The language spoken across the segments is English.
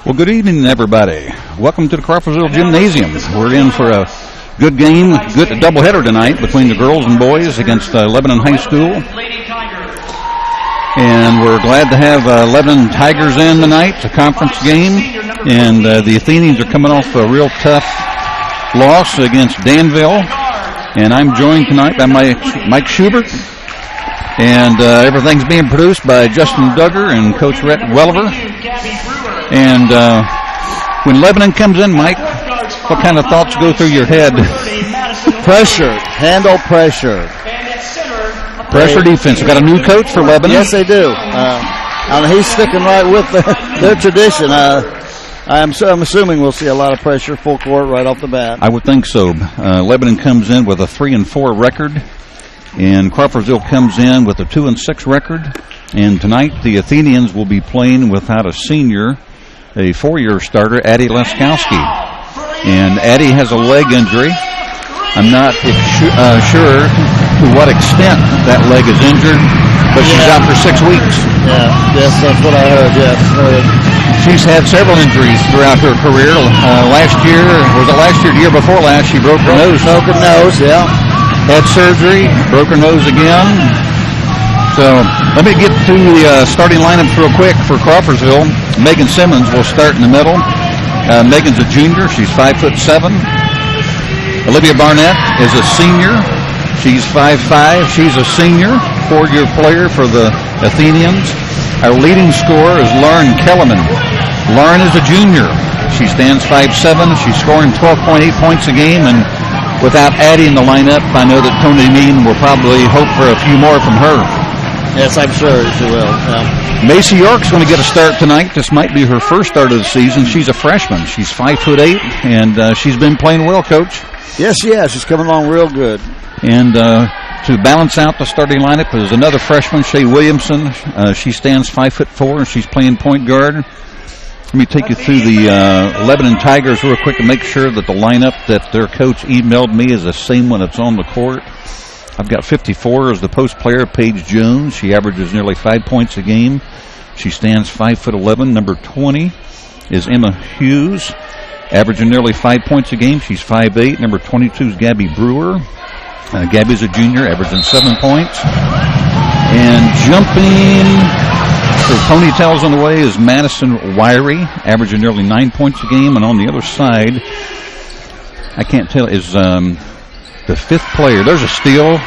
Well, good evening, everybody. Welcome to the Crawfordsville Gymnasium. We're in for a good game, good doubleheader tonight between the girls and boys against Lebanon High School. And we're glad to have Lebanon Tigers in tonight, a conference game. And the Athenians are coming off a real tough loss against Danville. And I'm joined tonight by Mike Schubert. And everything's being produced by Justin Duggar and Coach Rhett Welliver. And when Lebanon comes in, Mike, what kind of thoughts go through your head? Pressure. Handle pressure. Pressure defense. We've got a new coach for Lebanon. Yes, they do. And he's sticking right with their tradition. I'm assuming we'll see a lot of pressure, full court right off the bat. I would think so. Lebanon comes in with a 3-4 record, and Crawfordsville comes in with a 2-6 record. And tonight the Athenians will be playing without a senior, a 4-year starter, Addie Leskowski. And Addie has a leg injury. I'm not sure to what extent that leg is injured, but she's out for 6 weeks. Yeah, yes, that's what I heard, yes. She's had several injuries throughout her career. Last year, the year before last, she broke her nose. Broken nose, yeah. Had surgery, broke her nose again. So let me get to the starting lineups real quick for Crawfordsville. Megan Simmons will start in the middle. Megan's a junior. She's 5'7". Olivia Barnett is a senior. She's 5'5". She's a senior, 4-year player for the Athenians. Our leading scorer is Lauren Kellerman. Lauren is a junior. She stands 5'7". She's scoring 12.8 points a game, and without Addie in the lineup, I know that Tony Mean will probably hope for a few more from her. Yes, I'm sure she will. Yeah. Macy York's going to get a start tonight. This might be her first start of the season. She's a freshman. She's 5'8", and she's been playing well, Coach. Yes, she has. She's coming along real good. And to balance out the starting lineup is another freshman, Shay Williamson. She stands 5'4", and she's playing point guard. Let me take you through the Lebanon Tigers real quick to make sure that the lineup that their coach emailed me is the same one that's on the court. I've got 54 as the post player, Paige Jones. She averages nearly 5 points a game. She stands 5'11". Number 20 is Emma Hughes, averaging nearly 5 points a game. She's 5'8". Number 22 is Gabby Brewer. Gabby's a junior, averaging 7 points. And jumping for ponytails on the way is Madison Wiry, averaging nearly 9 points a game. And on the other side, I can't tell, is the 5th player. There's a steal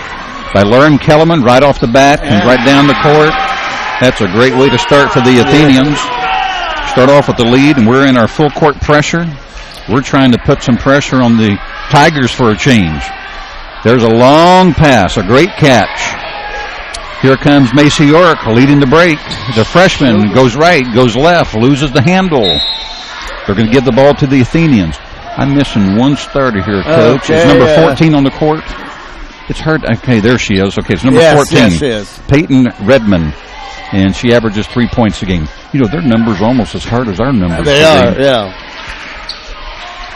by Lauren Kellerman right off the bat, comes right down the court. That's a great way to start for the Athenians. Start off with the lead, and we're in our full court pressure. We're trying to put some pressure on the Tigers for a change. There's a long pass, a great catch. Here comes Macy York leading the break. The freshman goes right, goes left, loses the handle. They're going to give the ball to the Athenians. I'm missing one starter here, Coach. Okay, it's number 14 on the court. It's hard. Okay, there she is. Okay, it's number 14. Yes, she is. Peyton Redmond. And she averages 3 points a game. You know, their numbers are almost as hard as our numbers. They are, yeah.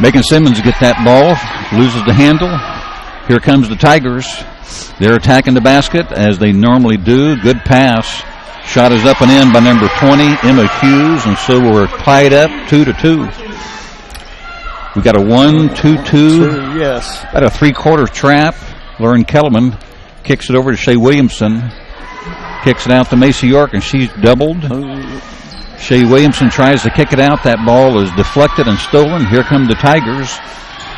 Megan Simmons gets that ball, loses the handle. Here comes the Tigers. They're attacking the basket as they normally do. Good pass. Shot is up and in by number 20, Emma Hughes, and so we're tied up 2-2. We got a 1-2-2. Yes. Got a 3-quarter trap. Lauren Kellerman kicks it over to Shay Williamson. Kicks it out to Macy York, and she's doubled. Shay Williamson tries to kick it out. That ball is deflected and stolen. Here come the Tigers.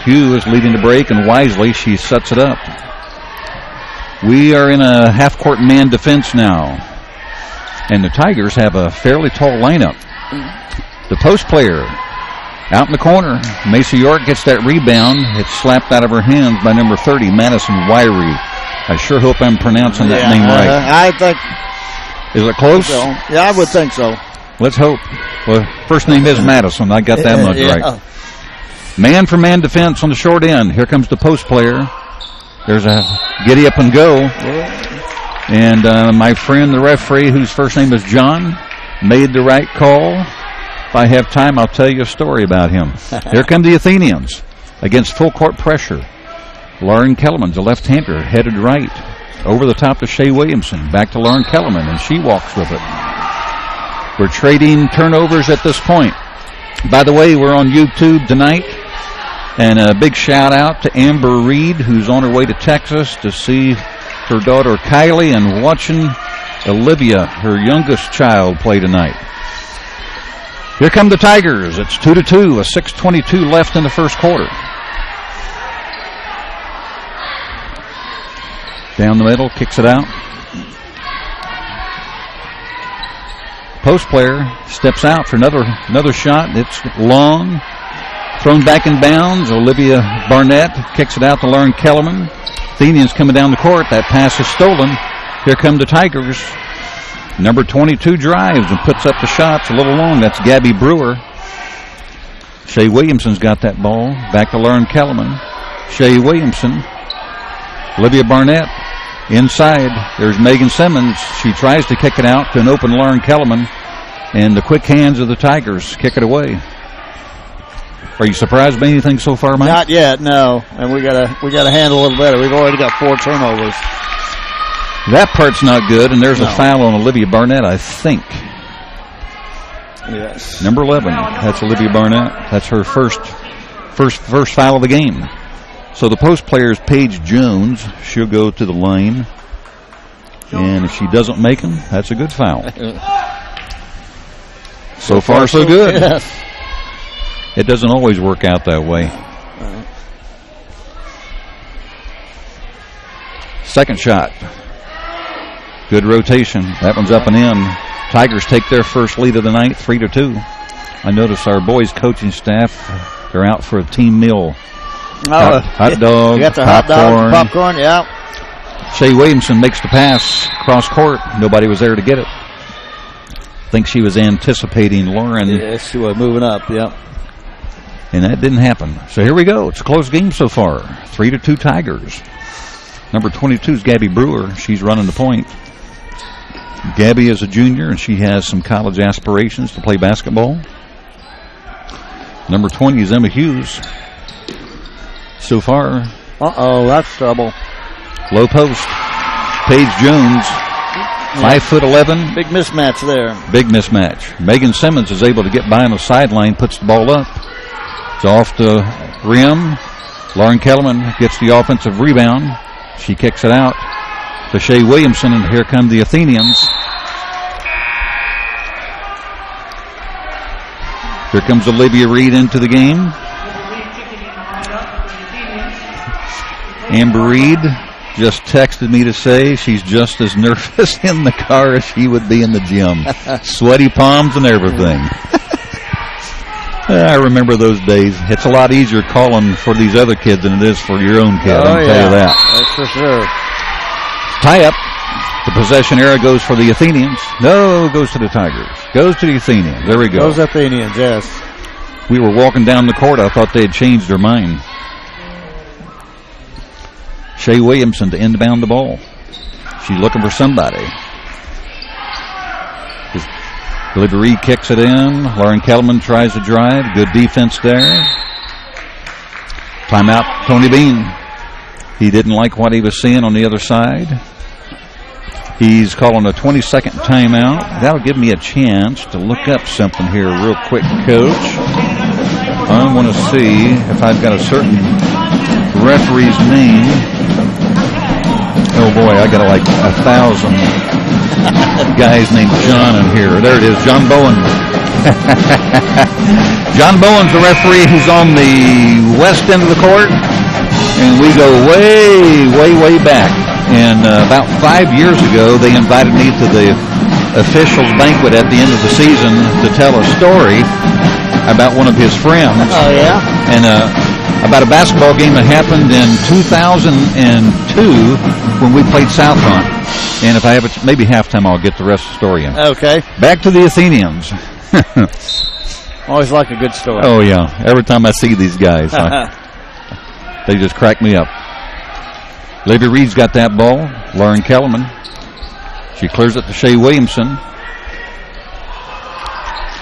Hugh is leading the break, and wisely she sets it up. We are in a half-court man defense now. And the Tigers have a fairly tall lineup. The post player out in the corner. Macy York gets that rebound. It's slapped out of her hands by number 30, Madison Wiry. I sure hope I'm pronouncing that name right. I think. Is it close? So. Yeah, I would think so. Let's hope. Well, first name is Madison. I got that much right. Man-for-man defense on the short end. Here comes the post player. There's a giddy up and go. And my friend, the referee, whose first name is John, made the right call. If I have time, I'll tell you a story about him. Here come the Athenians against full court pressure. Lauren Kellerman's a left-hander, headed right. Over the top to Shay Williamson. Back to Lauren Kellerman, and she walks with it. We're trading turnovers at this point. By the way, we're on YouTube tonight. And a big shout out to Amber Reed, who's on her way to Texas to see her daughter Kylie and watching Olivia, her youngest child, play tonight. Here come the Tigers. It's 2-2, a 6:22 left in the first quarter. Down the middle, kicks it out. Post player steps out for another shot. It's long. Thrown back in bounds. Olivia Barnett kicks it out to Lauren Kellerman. Athenians coming down the court. That pass is stolen. Here come the Tigers. Number 22 drives and puts up the shots a little long. That's Gabby Brewer. Shea Williamson's got that ball. Back to Lauren Kellerman. Shea Williamson. Olivia Barnett inside. There's Megan Simmons. She tries to kick it out to an open Lauren Kellerman. And the quick hands of the Tigers kick it away. Are you surprised by anything so far, Mike? Not yet, no. And we gotta handle a little better. We've already got 4 turnovers. That part's not good, and there's a foul on Olivia Barnett, I think. Yes. Number 11. That's Olivia Barnett. That's her first foul of the game. So the post player is Paige Jones. She'll go to the line. And if she doesn't make them, that's a good foul. So far, so good. Yes. It doesn't always work out that way. Second shot. Good rotation. That one's up and in. Tigers take their first lead of the night, 3-2. I notice our boys' coaching staff, they're out for a team meal. Hot dog, you got the popcorn. Popcorn, yeah. Shea Williamson makes the pass cross court. Nobody was there to get it. I think she was anticipating Lauren. Yes, she was moving up, yep. And that didn't happen. So here we go. It's a close game so far. 3-2 Tigers. Number 22 is Gabby Brewer. She's running the point. Gabby is a junior, and she has some college aspirations to play basketball. Number 20 is Emma Hughes. So far. That's trouble. Low post. Paige Jones. 5'11". Big mismatch there. Big mismatch. Megan Simmons is able to get by on the sideline, puts the ball up. It's off the rim. Lauren Kellerman gets the offensive rebound. She kicks it out to Shea Williamson, and here come the Athenians. Here comes Olivia Reed into the game. Amber Reed just texted me to say she's just as nervous in the car as she would be in the gym. Sweaty palms and everything. I remember those days. It's a lot easier calling for these other kids than it is for your own kid. I can tell you that. That's for sure. Tie up. The possession era goes for the Athenians. No, goes to the Tigers. Goes to the Athenians. There we go. Those Athenians, yes. We were walking down the court. I thought they had changed their mind. Shea Williamson to inbound the ball. She's looking for somebody. Olivia Reed kicks it in. Lauren Kellerman tries to drive. Good defense there. Timeout, Tony Bean. He didn't like what he was seeing on the other side. He's calling a 20-second timeout. That'll give me a chance to look up something here real quick, Coach. I want to see if I've got a certain referee's name. Oh, boy, I got like 1,000 guys named John in here. There it is, John Bowen. John Bowen's the referee who's on the west end of the court. And we go way, way, way back. And about 5 years ago, they invited me to the officials' banquet at the end of the season to tell a story about one of his friends. Oh, yeah? And about a basketball game that happened in 2002 when we played South Front. And if I have it, maybe halftime, I'll get the rest of the story in. Okay. Back to the Athenians. Always like a good story. Oh, yeah. Every time I see these guys, they just crack me up. Olivia Reed's got that ball. Lauren Kellerman. She clears it to Shea Williamson.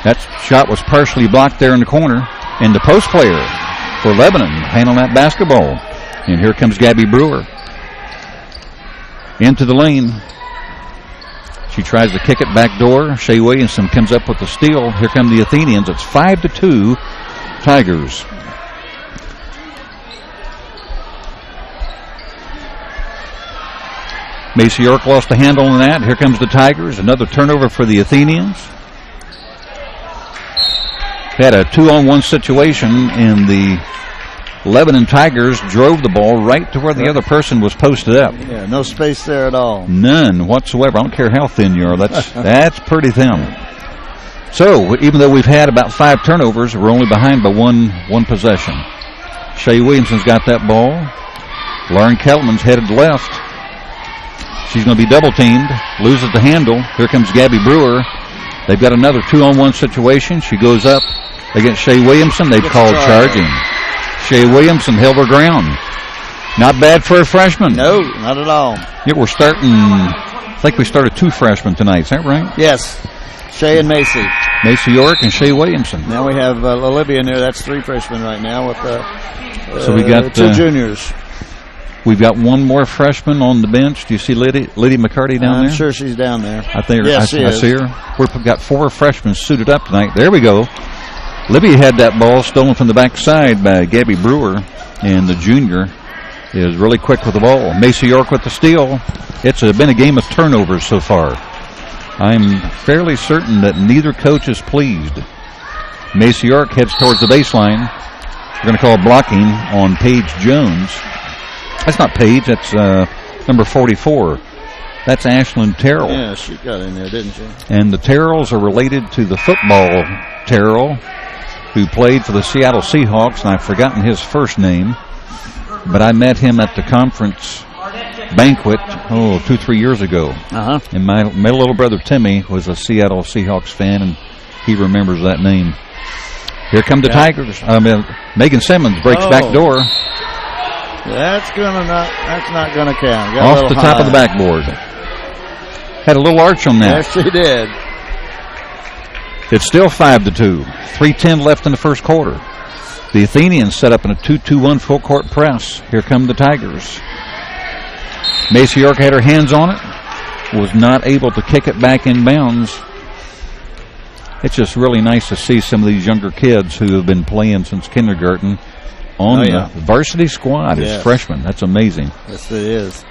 That shot was partially blocked there in the corner. And the post player for Lebanon handling that basketball. And here comes Gabby Brewer. Into the lane. She tries to kick it back door. Shea Williamson comes up with the steal. Here come the Athenians. It's 5-2 Tigers. Macy York lost the handle on that. Here comes the Tigers. Another turnover for the Athenians. Had a 2-on-1 situation, and the Lebanon Tigers drove the ball right to where the other person was posted up. Yeah, no space there at all. None whatsoever. I don't care how thin you are. That's pretty thin. So, even though we've had about 5 turnovers, we're only behind by one possession. Shea Williamson's got that ball. Lauren Kellerman's headed left. She's going to be double-teamed. Loses the handle. Here comes Gabby Brewer. They've got another 2-on-1 situation. She goes up against Shea Williamson. They've called charging. Shea Williamson held her ground. Not bad for a freshman. No, not at all. Yeah, we're starting, I think we started 2 freshmen tonight. Is that right? Yes. Shea and Macy. Macy York and Shea Williamson. Now we have Olivia in there. That's 3 freshmen right now with so we got 2 juniors. We've got 1 more freshman on the bench. Do you see Liddy McCarty down there? I'm sure she's down there. I think yes, I see her. We've got 4 freshmen suited up tonight. There we go. Libby had that ball stolen from the backside by Gabby Brewer, and the junior is really quick with the ball. Macy York with the steal. It's been a game of turnovers so far. I'm fairly certain that neither coach is pleased. Macy York heads towards the baseline. We're going to call blocking on Paige Jones. That's not Paige, that's number 44. That's Ashlyn Terrell. Yeah, she got in there, didn't she? And the Terrells are related to the football Terrell, who played for the Seattle Seahawks, and I've forgotten his first name, but I met him at the conference banquet, 2-3 years ago. Uh-huh. And my little brother Timmy was a Seattle Seahawks fan, and he remembers that name. Here come the Tigers. Megan Simmons breaks back door. That's not gonna count. Off the top of the backboard. Had a little arch on that. Yes, she did. It's still 5-2. 3:10 left in the first quarter. The Athenians set up in a 2-2-1 full court press. Here come the Tigers. Macy York had her hands on it. Was not able to kick it back in bounds. It's just really nice to see some of these younger kids who have been playing since kindergarten on the varsity squad as freshmen. That's amazing. Yes, it is.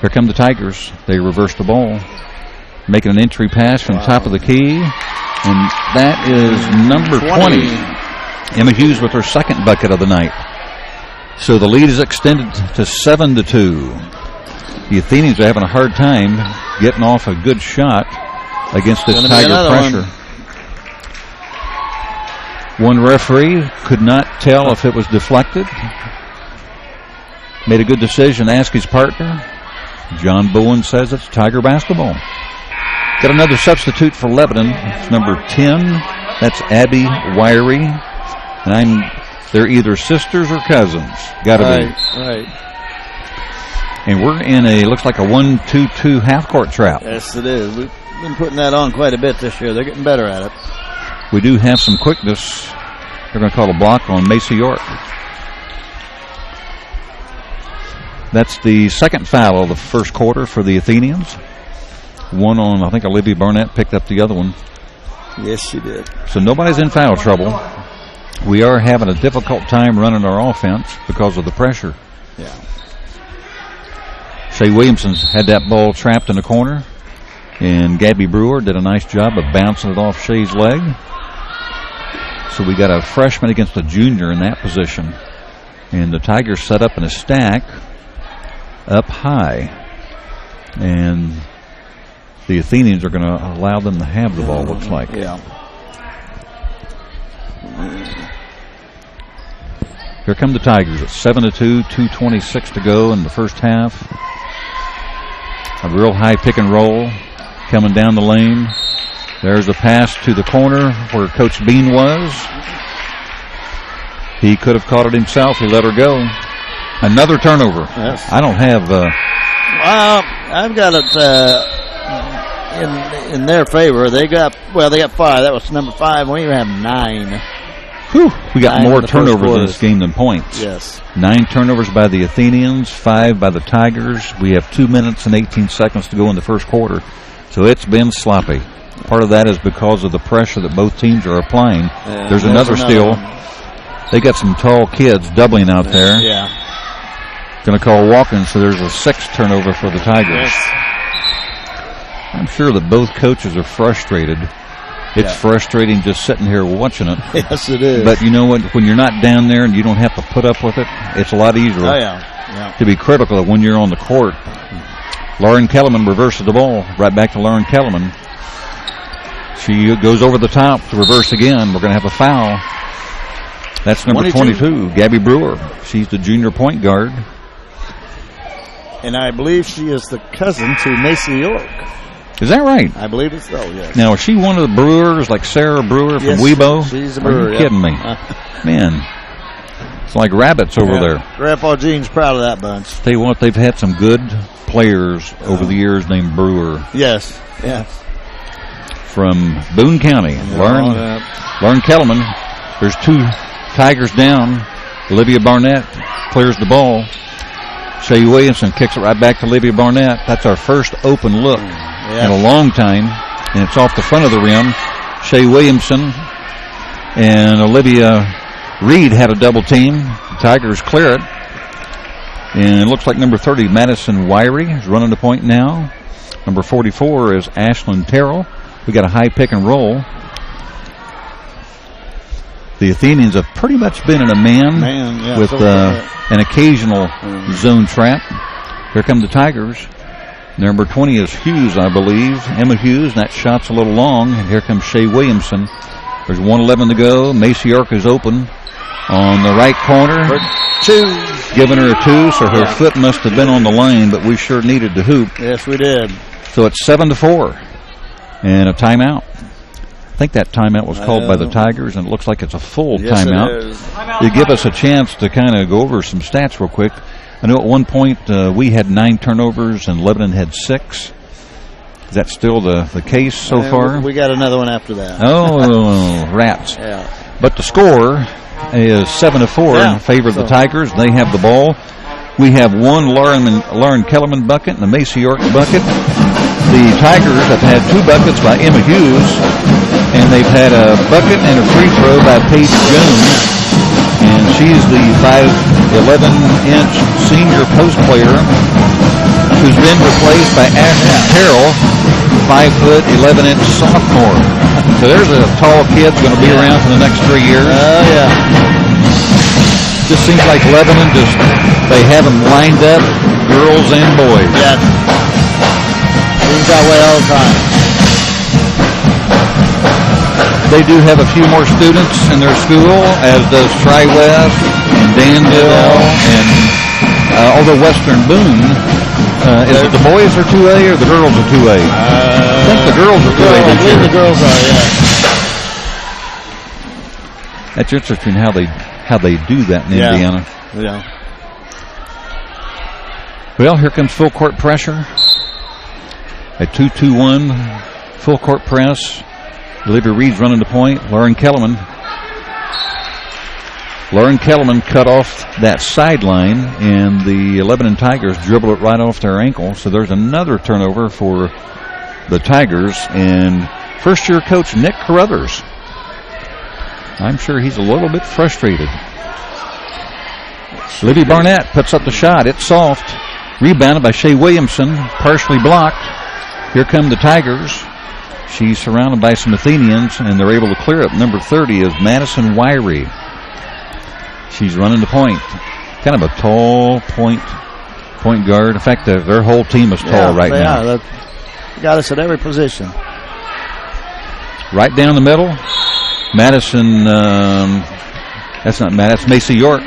Here come the Tigers. They reverse the ball. Making an entry pass from top of the key. And that is number 20. Emma Hughes with her second bucket of the night. So the lead is extended to 7-2. The Athenians are having a hard time getting off a good shot against this Tiger pressure. One referee could not tell if it was deflected. Made a good decision, asked his partner. John Bowen says it's Tiger basketball. Got another substitute for Lebanon. It's number 10. That's Abby Wiry. And they're either sisters or cousins. Gotta be. Right. And we're in looks like a 1-2-2 half-court trap. Yes, it is. We've been putting that on quite a bit this year. They're getting better at it. We do have some quickness. They're going to call a block on Macy York. That's the second foul of the first quarter for the Athenians. One on, I think, Olivia Barnett picked up the other one. Yes, she did. So nobody's in foul trouble. We are having a difficult time running our offense because of the pressure. Yeah. Shea Williamson's had that ball trapped in the corner, and Gabby Brewer did a nice job of bouncing it off Shea's leg. So we got a freshman against a junior in that position. And the Tigers set up in a stack up high. And the Athenians are going to allow them to have the ball, looks like. Yeah. Here come the Tigers at 7-2, 2:26 to go in the first half. A real high pick and roll coming down the lane. There's a pass to the corner where Coach Bean was. He could have caught it himself. He let her go. Another turnover. Yes. I don't have. Well, I've got it in their favor. They got 5. That was number 5. We even have 9. Whew. We got more turnovers in this game than points. Yes. 9 turnovers by the Athenians, 5 by the Tigers. We have 2 minutes and 18 seconds to go in the first quarter. So it's been sloppy. Part of that is because of the pressure that both teams are applying. Yeah, there's another steal. one. They got some tall kids doubling out there. Yeah. Going to call walking, so there's a 6th turnover for the Tigers. Yes. I'm sure that both coaches are frustrated. It's frustrating just sitting here watching it. Yes, it is. But you know what? When you're not down there and you don't have to put up with it, it's a lot easier to be critical of when you're on the court. Lauren Kellerman reverses the ball. Right back to Lauren Kellerman. She goes over the top to reverse again. We're going to have a foul. That's number 22, Gabby Brewer. She's the junior point guard. And I believe she is the cousin to Macy York. Is that right? I believe it's so, yes. Now, is she one of the Brewers, like Sarah Brewer from Weibo? She's a Brewer. Are you kidding me? Man, it's like rabbits over there. Grandpa Gene's proud of that bunch. Tell you what, they've had some good players over the years named Brewer. Yes. From Boone County. Lauren Kellerman. There's 2 Tigers down. Olivia Barnett clears the ball. Shea Williamson kicks it right back to Olivia Barnett. That's our first open look in a long time, and it's off the front of the rim. Shea Williamson and Olivia Reed had a double team. The Tigers clear it, and it looks like number 30, Madison Wyrie, is running the point now. Number 44 is Ashlyn Terrell. We got a high pick and roll. The Athenians have pretty much been in a man with an occasional zone trap. Here come the Tigers. Number 20 is Hughes, I believe. Emma Hughes, and that shot's a little long. And here comes Shea Williamson. There's 1:11 to go. Macy York is open on the right corner. Giving her a 2, so her foot must have been on the line, but we sure needed to hoop. Yes, we did. So it's 7-4. And a timeout. I think that timeout was called by the Tigers, and it looks like it's a full timeout. You give us a chance to kind of go over some stats real quick. I know at one point we had 9 turnovers and Lebanon had 6. Is that still the case so far? We got another one after that. Oh, rats. But the score is 7-4 in favor of the Tigers. They have the ball. We have 1 Lauren Kellerman bucket and a Macy York bucket. The Tigers have had 2 buckets by Emma Hughes, and they've had a bucket and a free throw by Paige Jones. And she's the 5'11" senior post player who's been replaced by Ashlyn Terrell, 5'11" sophomore. So there's a tall kid going to be around for the next 3 years. Just seems like Lebanon they have them lined up, girls and boys. Seems that way all the time. They do have a few more students in their school, as does Tri-West and Danville, and although Western Boone. Is it the boys are 2A or the girls are 2A? I think the girls are 2A. I believe the girls are, That's interesting how they do that in Indiana. Well, here comes full court pressure. A 2-2-1 full court press. Olivia Reed's running the point. Lauren Kellerman cut off that sideline, and the Lebanon Tigers dribble it right off their ankle. So there's another turnover for the Tigers. And first-year coach Nick Carruthers, I'm sure he's a little bit frustrated. Libby Barnett puts up the shot. It's soft. Rebounded by Shea Williamson, partially blocked. Here come the Tigers. She's surrounded by some Athenians, and they're able to clear it. Number 30 is Madison Wyrie. She's running the point. Kind of a tall point guard. In fact, their whole team is tall right now. They got us at every position. Right down the middle. Madison, that's not Matt, that's Macy York.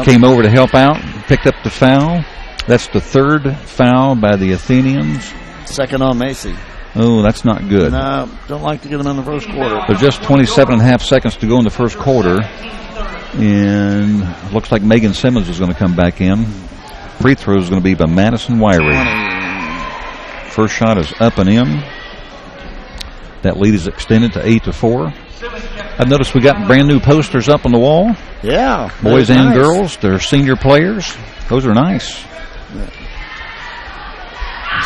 Came over to help out, picked up the foul. That's the 3rd foul by the Athenians. 2nd on Macy. Oh, that's not good. No, don't like to get them in the first quarter. There's just 27.5 seconds to go in the first quarter. And looks like Megan Simmons is going to come back in. Free throw is going to be by Madison Wyrie. First shot is up and in. That lead is extended to 8-4. I've noticed we got brand new posters up on the wall. Yeah. Boys and girls. They're senior players. Those are nice.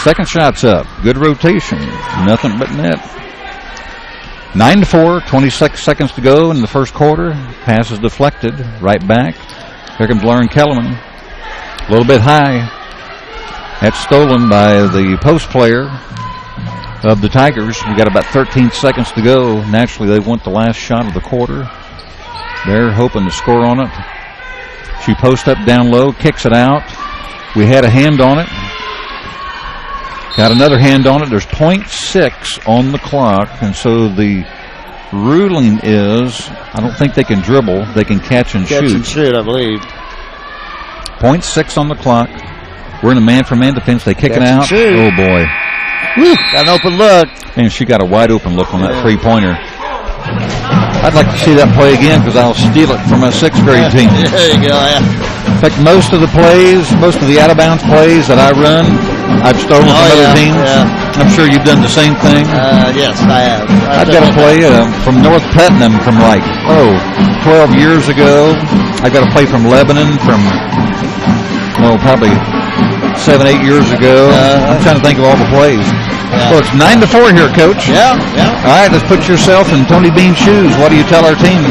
Second shot's up. Good rotation. Nothing but net. 9-4, 26 seconds to go in the first quarter. Pass is deflected. Right back. Here comes Lauren Kellerman. A little bit high. That's stolen by the post player of the Tigers. We got about 13 seconds to go. Naturally, they want the last shot of the quarter. They're hoping to score on it. She posts up down low, kicks it out. We had a hand on it. Got another hand on it. There's 0.6 on the clock, and so the ruling is, I don't think they can dribble. They can catch and shoot. Catch and shoot, I believe. 0.6 on the clock. We're in a man-for-man defense. They kick it out. Shoot. Oh, boy. Woo, got an open look. And she got a wide-open look on that three-pointer. I'd like to see that play again because I'll steal it from my sixth grade team. There you go. Yeah. In fact, most of the out-of-bounds plays that I run, I've stolen from other teams. Yeah. I'm sure you've done the same thing. Yes, I have. I've got a play from North Putnam from 12 years ago. I got a play from Lebanon from, probably 7-8 years ago. I'm trying to think of all the plays. Yeah. Well, it's 9-4 here, Coach. Yeah. All right, let's put yourself in Tony Bean's shoes. What do you tell our team?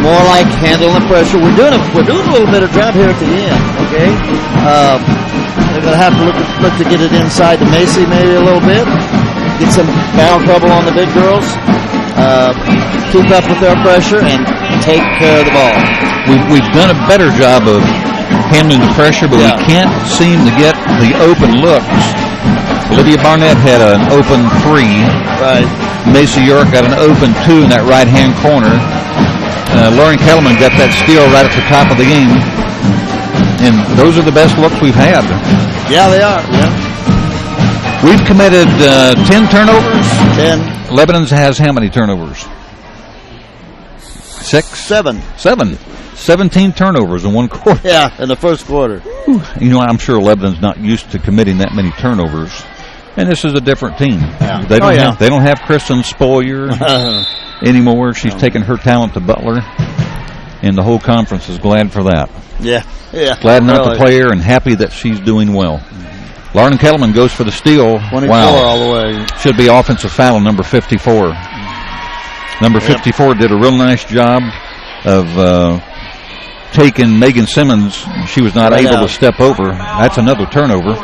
More like handling the pressure. We're doing a little bit of drive here at the end. Okay, they're gonna have to look to get it inside to Macy maybe a little bit. Get some foul trouble on the big girls. Keep up with their pressure and take care of the ball. We've done a better job of handling the pressure, but we can't seem to get the open looks. Olivia Barnett had an open 3. Right. Macy York got an open 2 in that right-hand corner. Lauren Kellerman got that steal right at the top of the game. And those are the best looks we've had. Yeah, they are. Yeah. We've committed 10 turnovers. 10. Lebanon has how many turnovers? 6? 7. 17 turnovers in one quarter. Yeah, in the first quarter. I'm sure Lebanon's not used to committing that many turnovers. And this is a different team. Yeah. They don't have Kristen Spoyer anymore. She's taken her talent to Butler, and the whole conference is glad for that. Yeah. Glad not to play her and happy that she's doing well. Lauren Kellerman goes for the steal. 24 all the way. Should be offensive foul on number 54. Number 54 did a real nice job of taking Megan Simmons. She was not able to step over. That's another turnover.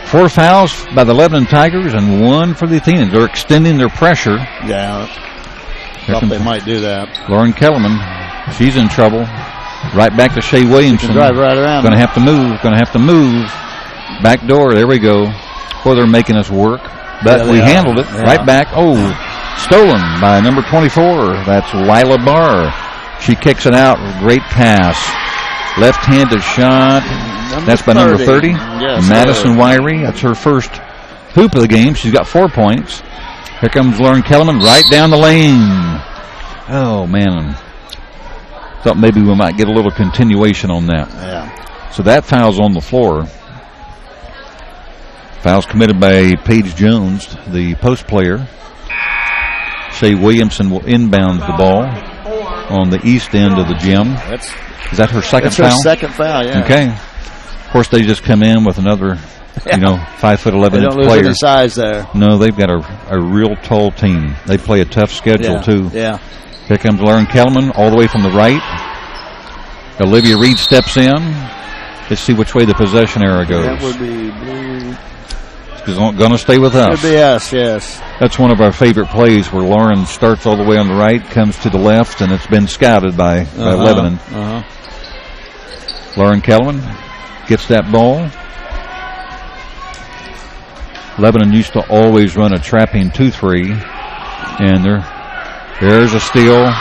4 fouls by the Lebanon Tigers and 1 for the Athenians. They're extending their pressure. Yeah, thought they might do that. Lauren Kellerman, she's in trouble. Right back to Shea Williamson. Drive right around. Going to have to move. Back door. There we go. Well, they're making us work. But we handled it. Yeah. Right back. Oh, stolen by number 24. That's Lila Barr. She kicks it out. Great pass. Left-handed shot. That's by number 30. Yes, Madison Wyrie. That's her first hoop of the game. She's got 4 points. Here comes Lauren Kellerman right down the lane. Oh, man. Thought maybe we might get a little continuation on that. Yeah. So that foul's on the floor. Foul's committed by Paige Jones, the post player. Shea Williamson will inbound the ball on the east end of the gym. Is that her second foul? That's her second foul, yeah. Okay. Of course, they just come in with another, 5'11" They don't lose player. any size there. No, they've got a real tall team. They play a tough schedule, too. Yeah. Here comes Lauren Kellerman all the way from the right. Olivia Reed steps in. Let's see which way the possession arrow goes. That would be blue. It's going to stay with us. Should be us, yes. That's one of our favorite plays where Lauren starts all the way on the right, comes to the left, and it's been scouted by Lebanon. Lauren Kellerman gets that ball. Lebanon used to always run a trapping 2-3, and there's a steal.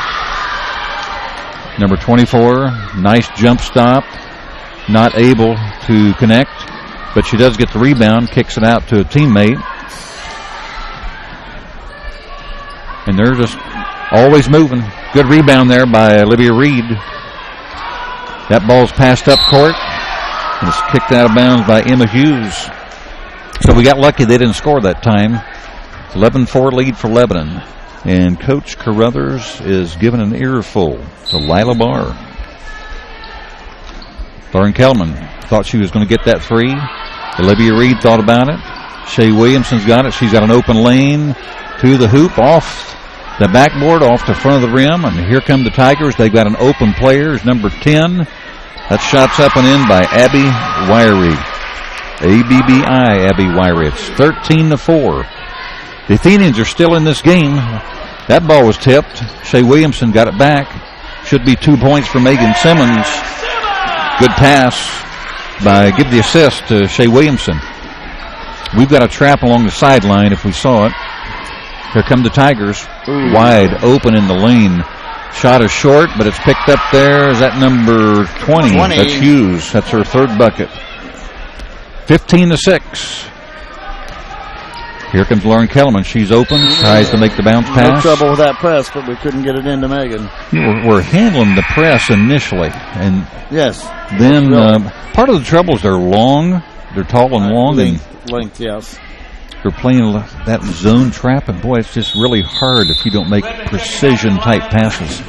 Number 24, nice jump stop. Not able to connect, but she does get the rebound, kicks it out to a teammate. And they're just always moving. Good rebound there by Olivia Reed. That ball's passed up court, and it's kicked out of bounds by Emma Hughes. So we got lucky they didn't score that time. 11-4 lead for Lebanon. And Coach Carruthers is giving an earful to Lila Barr. Lauren Kelman thought she was going to get that three. Olivia Reed thought about it. Shea Williamson's got it. She's got an open lane to the hoop, off the backboard, off the front of the rim. And here come the Tigers. They've got an open player. It's number 10. That shot's up and in by Abby Wiry. ABBI, Abby Wiry. It's 13-4. The Athenians are still in this game. That ball was tipped. Shea Williamson got it back. Should be 2 points for Megan Simmons. Good pass give the assist to Shea Williamson. We've got a trap along the sideline if we saw it. Here come the Tigers. Ooh. Wide open in the lane. Shot is short, but it's picked up there. Is that number 20? That's Hughes. That's her third bucket. 15-6. Here comes Lauren Kellerman. She's open. Tries to make the bounce pass. No trouble with that press, but we couldn't get it into Megan. We're handling the press initially. And yes. Then part of the trouble is they're long. They're tall and long. Length, yes. They're playing that zone trap, and boy, it's just really hard if you don't make precision-type passes.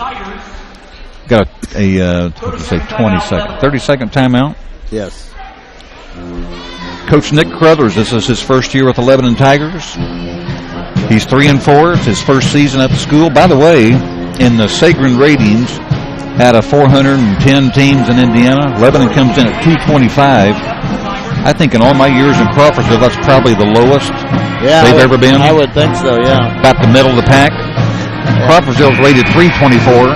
Got a 30-second timeout. Yes. Coach Nick Crothers, this is his first year with the Lebanon Tigers. He's 3-4. It's his first season at the school. By the way, in the Sagrin ratings, out of 410 teams in Indiana, Lebanon comes in at 225. I think in all my years in Crawfordsville, that's probably the lowest they've ever been. I would think so, yeah. About the middle of the pack. Crawfordsville's rated 324,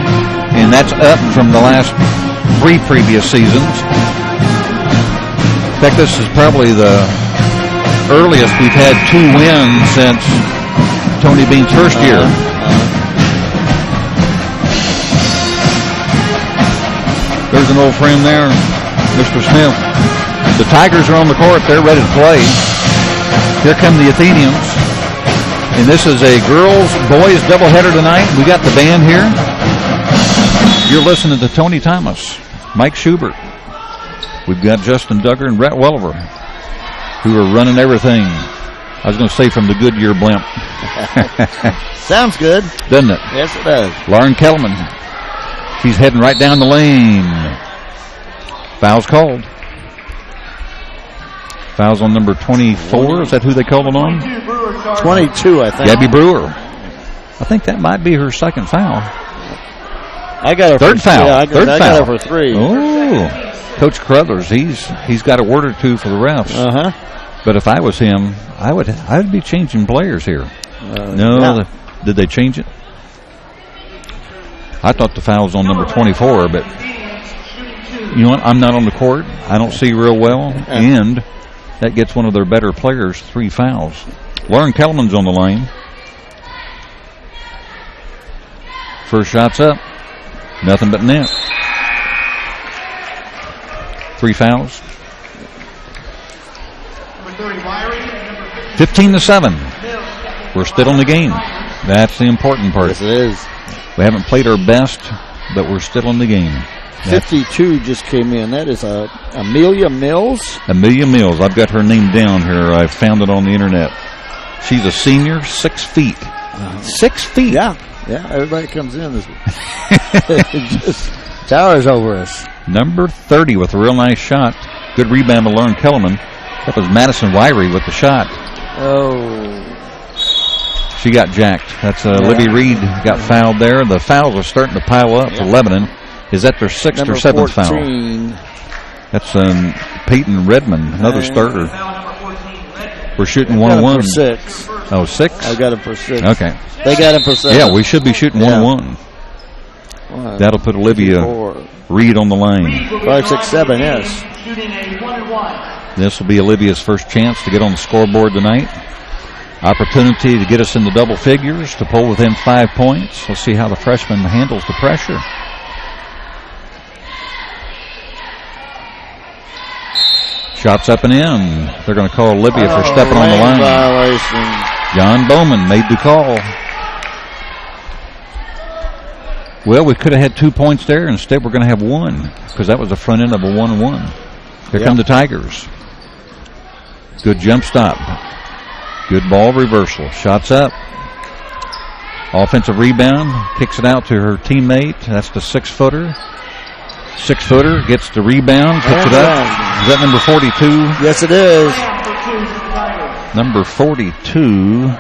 and that's up from the last 3 previous seasons. In fact, this is probably the earliest we've had 2 wins since Tony Bean's first year. There's an old friend there, Mr. Smith. The Tigers are on the court. They're ready to play. Here come the Athenians. And this is a girls-boys doubleheader tonight. We got the band here. You're listening to Tony Thomas, Mike Schubert. We've got Justin Duggar and Brett Welliver, who are running everything. I was going to say from the Goodyear blimp. Sounds good. Doesn't it? Yes, it does. Lauren Kellerman. She's heading right down the lane. Foul's called. Foul's on number 24. Is that who they called it on? 22, I think. Gabby Brewer. I think that might be her second foul. I got her third foul. Yeah, Third I foul. got her for 3. Oh, Coach Crothers, he's got a word or two for the refs. But if I was him, I'd be changing players here. Did they change it? I thought the foul was on number 24, but you know what? I'm not on the court. I don't see real well, and that gets one of their better players 3 fouls. Lauren Kellerman's on the lane. First shot's up. Nothing but net. 3 fouls. 15-7. We're still in the game. That's the important part. Yes, it is. We haven't played our best, but we're still in the game. 52 just came in. That is Amelia Mills. Amelia Mills. I've got her name down here. I found it on the internet. She's a senior, 6 feet. 6 feet. Yeah. Everybody comes in. It just towers over us. Number 30 with a real nice shot. Good rebound to Lauren Kellerman. That was Madison Wiry with the shot. Oh. She got jacked. That's Libby Reed got fouled there. The fouls are starting to pile up for Lebanon. Is that their 6th or 7th 14. foul? That's Peyton Redmond, another starter. We're shooting 1-1. 6. Oh, 6? I got him for 6. Okay. They got him for 7. Yeah, we should be shooting 1-1. That'll put Olivia Reed on the line. 5, 6, 7, yes. This will be Olivia's first chance to get on the scoreboard tonight. Opportunity to get us in the double figures, to pull within 5 points. Let's see how the freshman handles the pressure. Shots up and in. They're going to call Olivia for stepping on the line. Violation. John Bowman made the call. Well, we could have had 2 points there. Instead, we're going to have 1 because that was the front end of a 1-1. Here come the Tigers. Good jump stop. Good ball reversal. Shots up. Offensive rebound. Kicks it out to her teammate. That's the 6-footer. 6-footer, gets the rebound, puts it up. Is that number 42? Yes, it is. Number 42.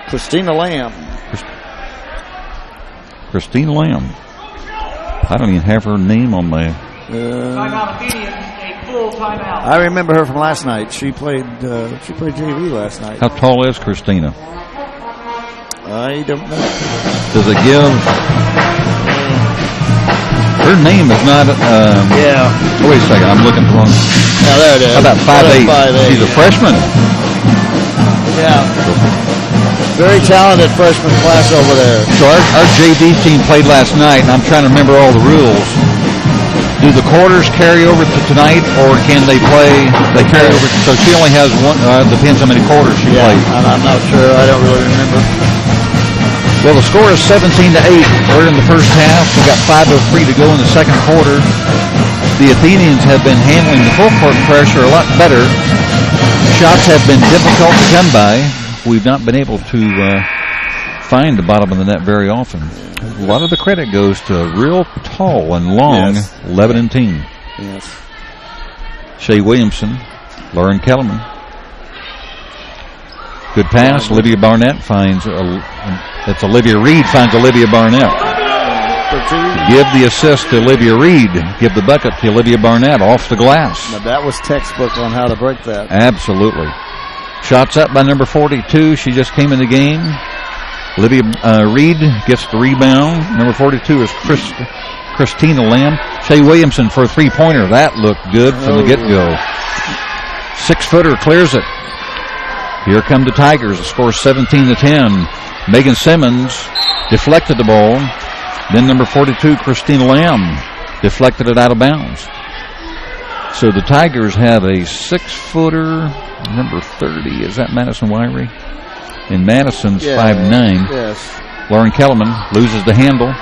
Christina Lamb. Christina Lamb. I don't even have her name on my... I remember her from last night. She played JV last night. How tall is Christina? I don't know. Does it give... Her name is not... yeah. Oh, wait a second. I'm looking wrong. Yeah, there it is. How about 5'8"? She's a freshman. Yeah. Very talented freshman class over there. So our JV team played last night, and I'm trying to remember all the rules. Do the quarters carry over to tonight, or can they play? They carry over. So she only has one. Depends how many quarters she plays. I'm not sure. I don't really remember. Well, the score is 17-8. We're in the first half. We got 5:03 to go in the second quarter. The Athenians have been handling the full court pressure a lot better. Shots have been difficult to come by. We've not been able to find the bottom of the net very often. A lot of the credit goes to a real tall and long Lebanon team. Yes. Shea Williamson, Lauren Kellerman. Good pass. Olivia Barnett finds... It's Olivia Reed finds Olivia Barnett. Give the assist to Olivia Reed. Give the bucket to Olivia Barnett off the glass. Now that was textbook on how to break that. Absolutely. Shots up by number 42. She just came in the game. Olivia Reed gets the rebound. Number 42 is Christina Lamb. Shea Williamson for a three-pointer. That looked good from the get-go. 6-footer clears it. Here come the Tigers. The score is 17-10. Megan Simmons deflected the ball. Then number 42, Christina Lamb, deflected it out of bounds. So the Tigers have a 6-footer, number 30. Is that Madison Wyrie? And Madison's 5'9". Yes. Lauren Kellerman loses the handle.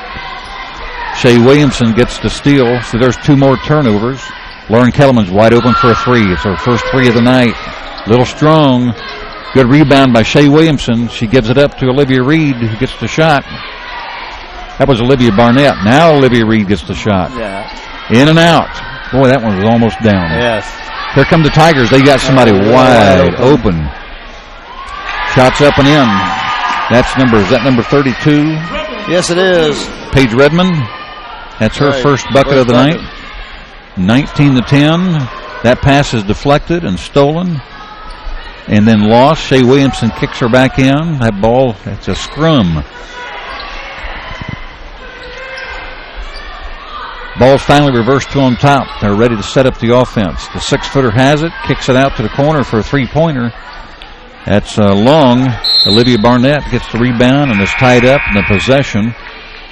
Shea Williamson gets the steal. So there's two more turnovers. Lauren Kellerman's wide open for a three. It's her first three of the night. Little strong. Good rebound by Shea Williamson. She gives it up to Olivia Reed, who gets the shot. That was Olivia Barnett. Now Olivia Reed gets the shot. Yeah. In and out. Boy, that one was almost down. Yes. Here come the Tigers. They got somebody wide open. Shots up and in. Is that number 32? Yes, it is. Paige Redmond. That's her first bucket of the night. 19-10. That pass is deflected and stolen. And then lost. Shea Williamson kicks her back in. That ball, it's a scrum. Ball's finally reversed to on top. They're ready to set up the offense. The 6-footer has it, kicks it out to the corner for a three-pointer. That's long. Olivia Barnett gets the rebound and is tied up, and the possession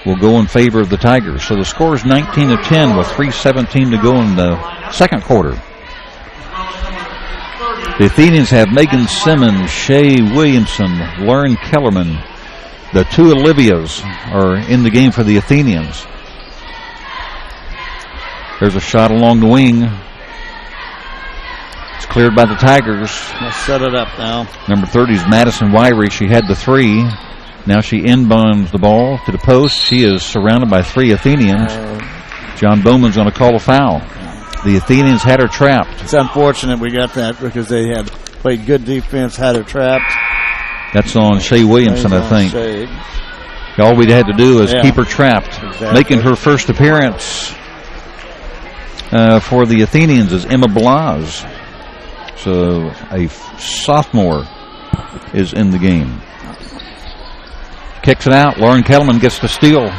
will go in favor of the Tigers. So the score is 19-10 with 3:17 to go in the second quarter. The Athenians have Megan Simmons, Shea Williamson, Lauren Kellerman. The two Olivias are in the game for the Athenians. There's a shot along the wing. It's cleared by the Tigers. Let's set it up now. Number 30 is Madison Wyrie. She had the three. Now she inbounds the ball to the post. She is surrounded by three Athenians. John Bowman's going to call a foul. The Athenians had her trapped. It's unfortunate we got that because they had played good defense, had her trapped. That's on Shea Williamson, I think. All we had to do is keep her trapped. Exactly. Making her first appearance for the Athenians is Emma Blas. So a sophomore is in the game. Kicks it out. Lauren Kellerman gets the steal.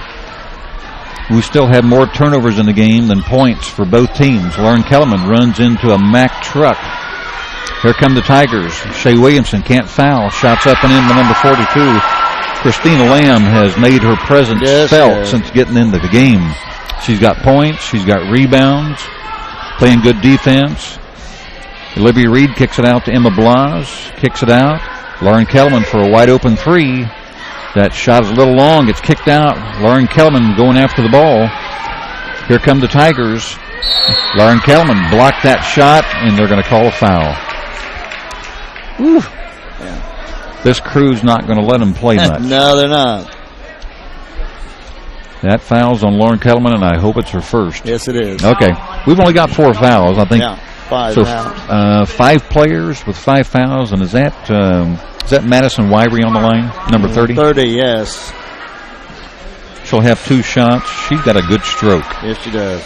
We still have more turnovers in the game than points for both teams. Lauren Kellerman runs into a Mack truck. Here come the Tigers. Shea Williamson can't foul. Shots up and in by number 42. Christina Lamb has made her presence felt since getting into the game. She's got points. She's got rebounds. Playing good defense. Olivia Reed kicks it out to Emma Blas. Kicks it out. Lauren Kellerman for a wide open three. That shot is a little long. It's kicked out. Lauren Kellerman going after the ball. Here come the Tigers. Lauren Kellerman blocked that shot, and they're going to call a foul. Woo. Yeah. This crew's not going to let them play much. No, they're not. That foul's on Lauren Kellerman, and I hope it's her first. Yes, it is. Okay. We've only got 4 fouls, I think. Yeah, 5 so, now. 5 players with 5 fouls, and is that Madison Wyrie on the line, number 30? 30, yes. She'll have 2 shots. She's got a good stroke. Yes, she does.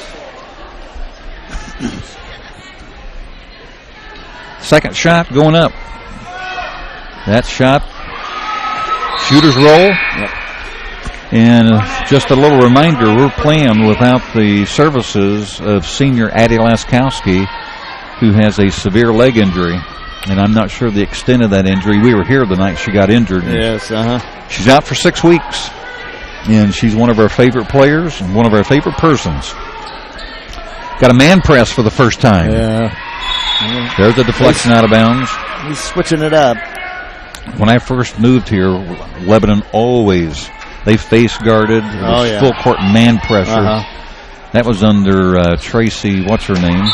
Second shot going up. That shot, shooter's roll. Yep. And just a little reminder, we're playing without the services of senior Addie Laskowski, who has a severe leg injury. And I'm not sure the extent of that injury. We were here the night she got injured. Yes, She's out for 6 weeks. And she's one of our favorite players and one of our favorite persons. Got a man press for the first time. Yeah. There's a deflection out of bounds. He's switching it up. When I first moved here, Lebanon always, they face guarded. It was full court man pressure. That was under Tracy, what's her name?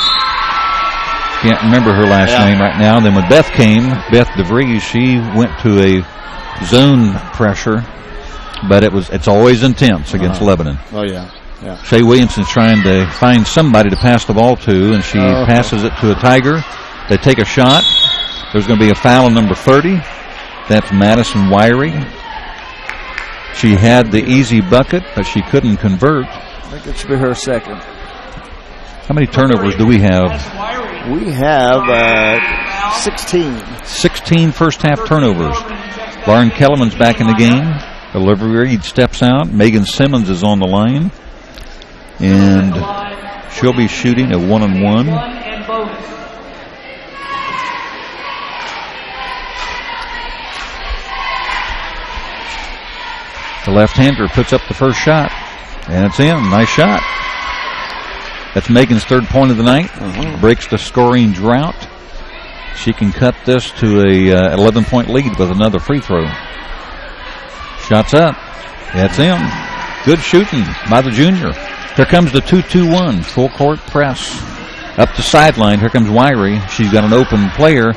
Can't remember her last name right now. Then when Beth came, Beth DeVries, she went to a zone pressure, but it's always intense against Lebanon. Oh, yeah. Shea Williamson's trying to find somebody to pass the ball to, and she passes it to a Tiger. They take a shot. There's going to be a foul on number 30. That's Madison Wyrie. She had the easy bucket, but she couldn't convert. I think it should be her second. How many turnovers do we have? We have 16. 16 first-half turnovers. Lauren Kellerman's back in the game. Olivia Reed steps out. Megan Simmons is on the line. And she'll be shooting a 1-on-1. The left-hander puts up the first shot. And it's in. Nice shot. That's Megan's 3rd point of the night. Breaks the scoring drought. She can cut this to a 11-point lead with another free throw. Shots up. That's in. Good shooting by the junior. Here comes the 2-2-1 full court press. Up the sideline. Here comes Wyrie. She's got an open player.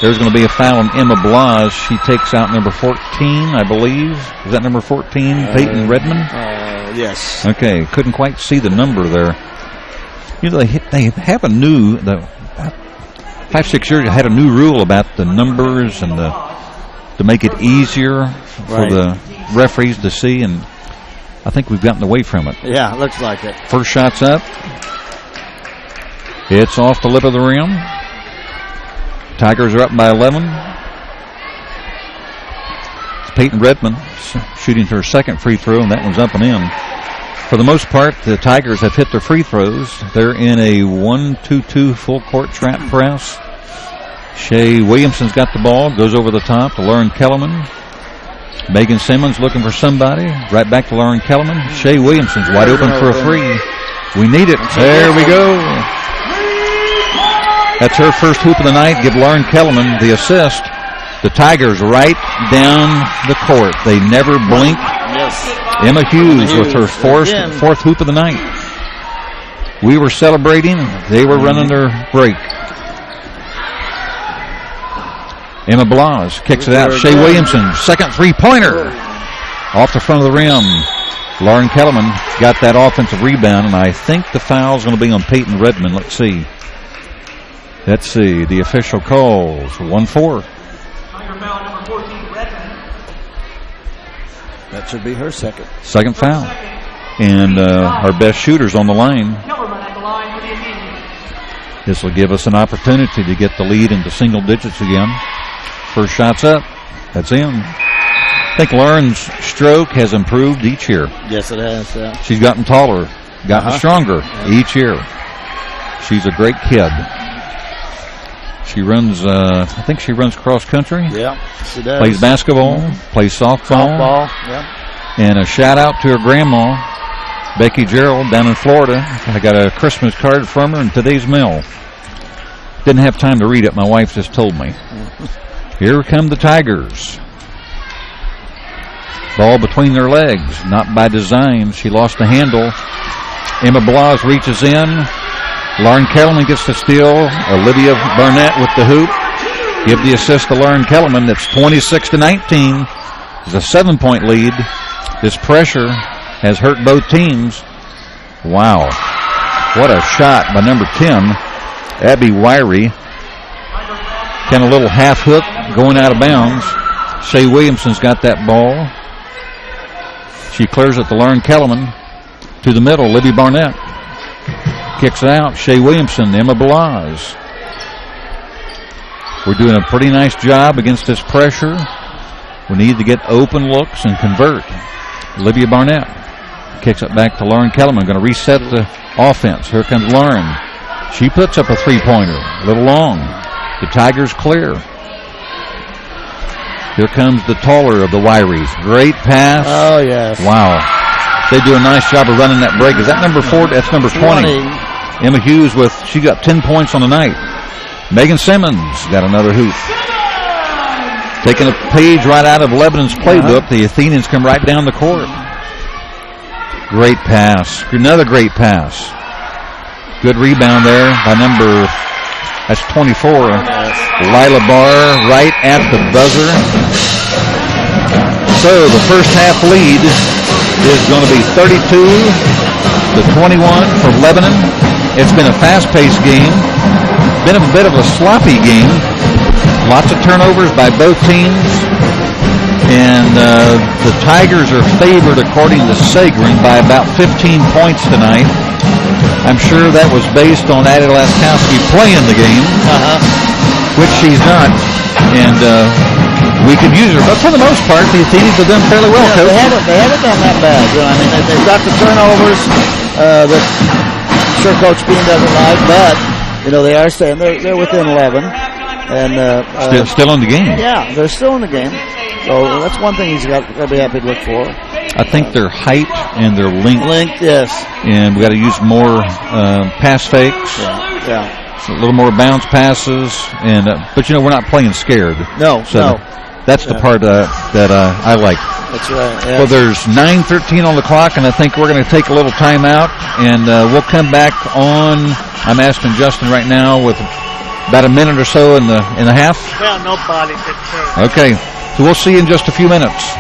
There's going to be a foul on Emma Blas. She takes out number 14, I believe. Is that number 14, Peyton Redmond? Yes. Okay. Couldn't quite see the number there. You know, they have a new, 5-6 years, had a new rule about the numbers and to make it easier for the referees to see, and I think we've gotten away from it. Yeah, looks like it. First shot's up. It's off the lip of the rim. Tigers are up by 11. It's Peyton Redmond shooting her second free throw, and that one's up and in. For the most part, the Tigers have hit their free throws. They're in a 1-2-2 full court trap press. Shea Williamson's got the ball, goes over the top to Lauren Kellerman. Megan Simmons looking for somebody. Right back to Lauren Kellerman. Shea Williamson's wide open for a free. We need it. There we go. That's her first hoop of the night. Give Lauren Kellerman the assist. The Tigers right down the court. They never blink. Yes. Emma Hughes with her fourth hoop of the night. We were celebrating. They were running their break. Emma Blas kicks it out. Shea Williamson, second three-pointer. Off the front of the rim. Lauren Kellerman got that offensive rebound, and I think the foul's going to be on Peyton Redmond. Let's see. The official calls 1-4. That should be her second. Second foul. And our best shooter's on the line. This will give us an opportunity to get the lead into single digits again. First shot's up. That's in. I think Lauren's stroke has improved each year. Yes, it has. Yeah. She's gotten taller, gotten stronger each year. She's a great kid. She runs, I think she runs cross country. Yeah, she does. Plays basketball, plays softball. Yeah. And a shout out to her grandma, Becky Gerald, down in Florida. I got a Christmas card from her in today's mail. Didn't have time to read it. My wife just told me. Here come the Tigers. Ball between their legs, not by design. She lost the handle. Emma Blas reaches in. Lauren Kellerman gets the steal. Olivia Barnett with the hoop. Give the assist to Lauren Kellerman. That's 26-19. It's a 7-point lead. This pressure has hurt both teams. Wow. What a shot by number 10, Abby Wyrie. Kind of little half hook going out of bounds. Shea Williamson's got that ball. She clears it to Lauren Kellerman. To the middle, Libby Barnett. Kicks it out. Shea Williamson, Emma Balaz. We're doing a pretty nice job against this pressure. We need to get open looks and convert. Libby Barnett kicks it back to Lauren Kellerman. Going to reset the offense. Here comes Lauren. She puts up a three-pointer. A little long. The Tigers clear. Here comes the taller of the Wyries. Great pass. Oh, yes. Wow. They do a nice job of running that break. Is that number 4? That's number 20. Emma Hughes she got 10 points on the night. Megan Simmons got another hoop. Taking a page right out of Lebanon's playbook, the Athenians come right down the court. Great pass. Another great pass. Good rebound there by that's 24. Lila Barr right at the buzzer. So the first half lead is going to be 32-21 for Lebanon. It's been a fast-paced game. Been a bit of a sloppy game. Lots of turnovers by both teams. And the Tigers are favored, according to Sagrin, by about 15 points tonight. I'm sure that was based on Addie Laskowski playing the game, which she's not. And we could use her. But for the most part, the Athenians have done fairly well, Coach. They haven't done that bad. You know, I mean, they've got the turnovers that I'm sure Coach Bean doesn't like, but, you know, they are staying. They're within 11. And still in the game. Yeah, they're still in the game. So that's one thing he's got to be happy to look for. I think their height and their length. Yes. And we got to use more pass fakes. Yeah. A little more bounce passes. And but you know, we're not playing scared. No. That's the part that I like. That's right. Yeah. Well, there's 9:13 on the clock, and I think we're going to take a little time out, and we'll come back on. I'm asking Justin right now with about a minute or so in the half. Well, nobody could say. Okay, so we'll see you in just a few minutes.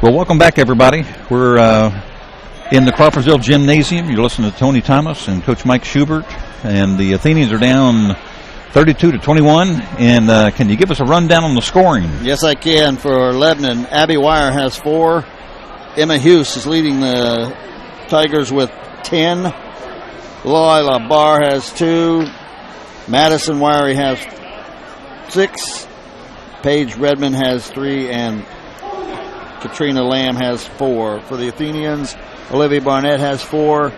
Well, welcome back, everybody. We're in the Crawfordsville Gymnasium. You're listening to Tony Thomas and Coach Mike Schubert. And the Athenians are down 32-21. And can you give us a rundown on the scoring? Yes, I can. For Lebanon, Abby Wire has 4. Emma Hughes is leading the Tigers with 10. Lila Barr has 2. Madison Wiry has 6. Paige Redmond has 3. And Katrina Lamb has 4. For the Athenians, Olivia Barnett has 4.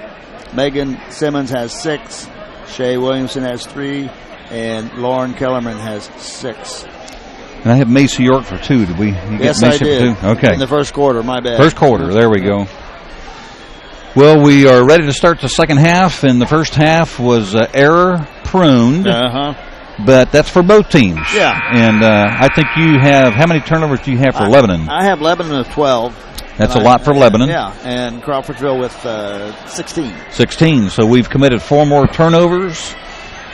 Megan Simmons has 6. Shay Williamson has 3. And Lauren Kellerman has 6. And I have Macy York for 2. Did we? Yes, I did. For 2? Okay. In the first quarter, my bad. First quarter, there we go. Well, we are ready to start the second half, and the first half was error pruned. But that's for both teams. Yeah. And I think you have, how many turnovers do you have for Lebanon? I have Lebanon with 12. That's a lot for Lebanon. Yeah, and Crawfordsville with 16. 16. So we've committed 4 more turnovers.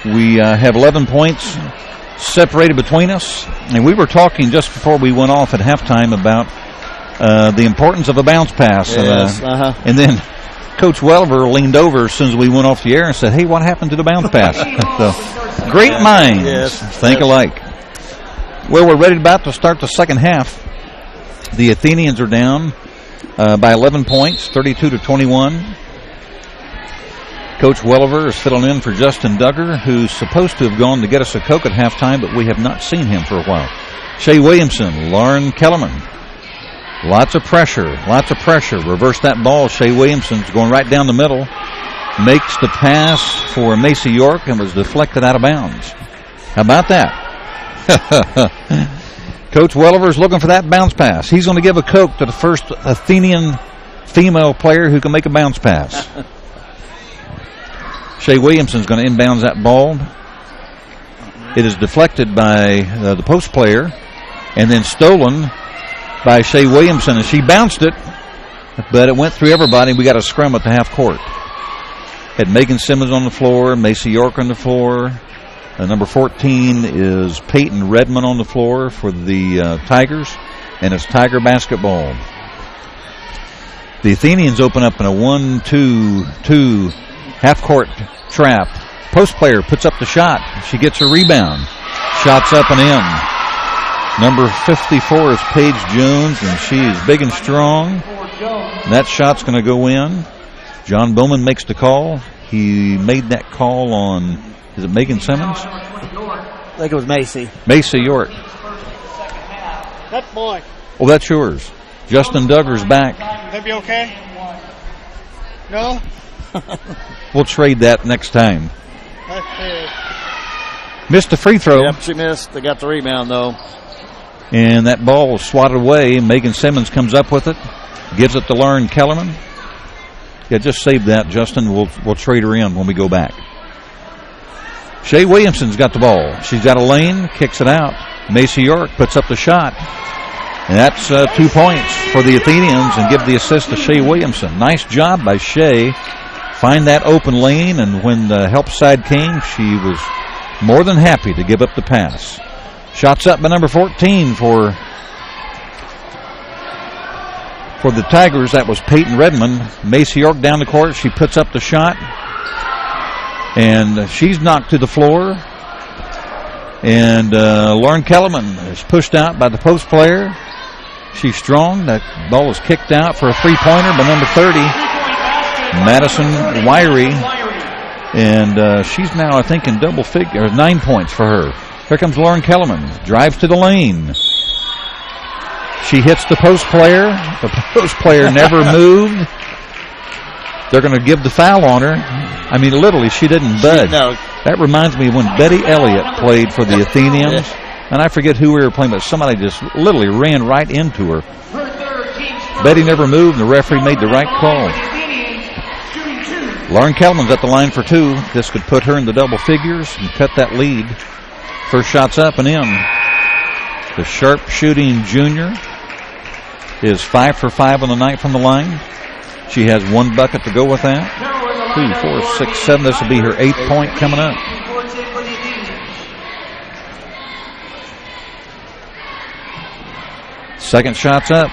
We have 11 points separated between us. And we were talking just before we went off at halftime about the importance of a bounce pass. Yes, and then Coach Welliver leaned over as soon as we went off the air and said, hey, what happened to the bounce pass? So, great minds think alike. Well, we're ready about to start the second half. The Athenians are down by 11 points, 32-21. Coach Welliver is filling in for Justin Duggar, who's supposed to have gone to get us a Coke at halftime, but we have not seen him for a while. Shay Williamson, Lauren Kellerman. Lots of pressure. Reverse that ball. Shay Williamson's going right down the middle. Makes the pass for Macy York and was deflected out of bounds. How about that? Coach Welliver's looking for that bounce pass. He's going to give a Coke to the first Athenian female player who can make a bounce pass. Shay Williamson's going to inbounds that ball. It is deflected by the post player and then stolen by Shay Williamson, and she bounced it, but it went through everybody. We got a scrum at the half court. Had Megan Simmons on the floor, Macy York on the floor. Number 14 is Peyton Redmond on the floor for the Tigers, and it's Tiger basketball. The Athenians open up in a 1-2-2 half-court trap. Post player puts up the shot. She gets a rebound. Shots up and in. Number 54 is Paige Jones, and she is big and strong. That shot's going to go in. John Bowman makes the call. He made that call on, is it Megan Simmons? I think it was Macy. Macy York. That boy. Oh, that's yours. Justin Duggar's back. That be okay? No? We'll trade that next time. Okay. Missed the free throw. Yep, she missed. They got the rebound, though. And that ball was swatted away. Megan Simmons comes up with it. Gives it to Lauren Kellerman. Yeah, just save that, Justin. We'll trade her in when we go back. Shay Williamson's got the ball. She's got a lane, kicks it out. Macy York puts up the shot. And that's 2 points for the Athenians and give the assist to Shay Williamson. Nice job by Shay. Find that open lane, and when the help side came, she was more than happy to give up the pass. Shots up by number 14 for the Tigers. That was Peyton Redmond. Macy York down the court. She puts up the shot, and she's knocked to the floor. And Lauren Kellerman is pushed out by the post player. She's strong. That ball is kicked out for a three-pointer by number 30, Madison Wiry. And she's now, I think, in double figures, 9 points for her. Here comes Lauren Kellerman. Drives to the lane. She hits the post player. The post player never moved. They're going to give the foul on her. I mean, literally, she didn't budge. No. That reminds me of when Betty Elliott played for the Athenians. And I forget who we were playing, but somebody just literally ran right into her. Betty never moved, and the referee made the right call. Lauren Kellerman's at the line for 2. This could put her in the double figures and cut that lead. First shot's up and in. The sharp-shooting junior is 5 for 5 on the night from the line. She has 1 bucket to go with that. 2, 4, 6, 7. This will be her 8th point coming up. Second shot's up.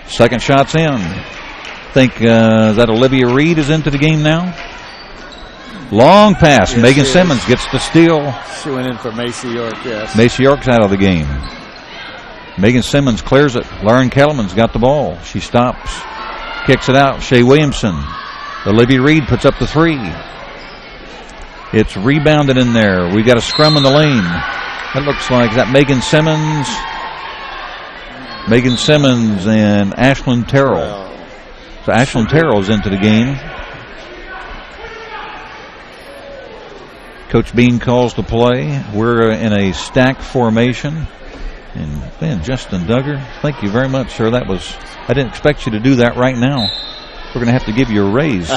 Second shot's in. Think that Olivia Reed is into the game now. Long pass. Yes, Megan she Simmons gets the steal. She went in for Macy York, yes. Macy York's out of the game. Megan Simmons clears it. Lauren Kellerman's got the ball. She stops. Kicks it out. Shea Williamson. Olivia Reed puts up the three. It's rebounded in there. We got a scrum in the lane. That looks like that Megan Simmons. Megan Simmons and Ashlyn Terrell. So Ashlyn Terrell's into the game. Coach Bean calls the play. We're in a stack formation. And man, Justin Duggar, thank you very much, sir. That was, I didn't expect you to do that right now. We're going to have to give you a raise.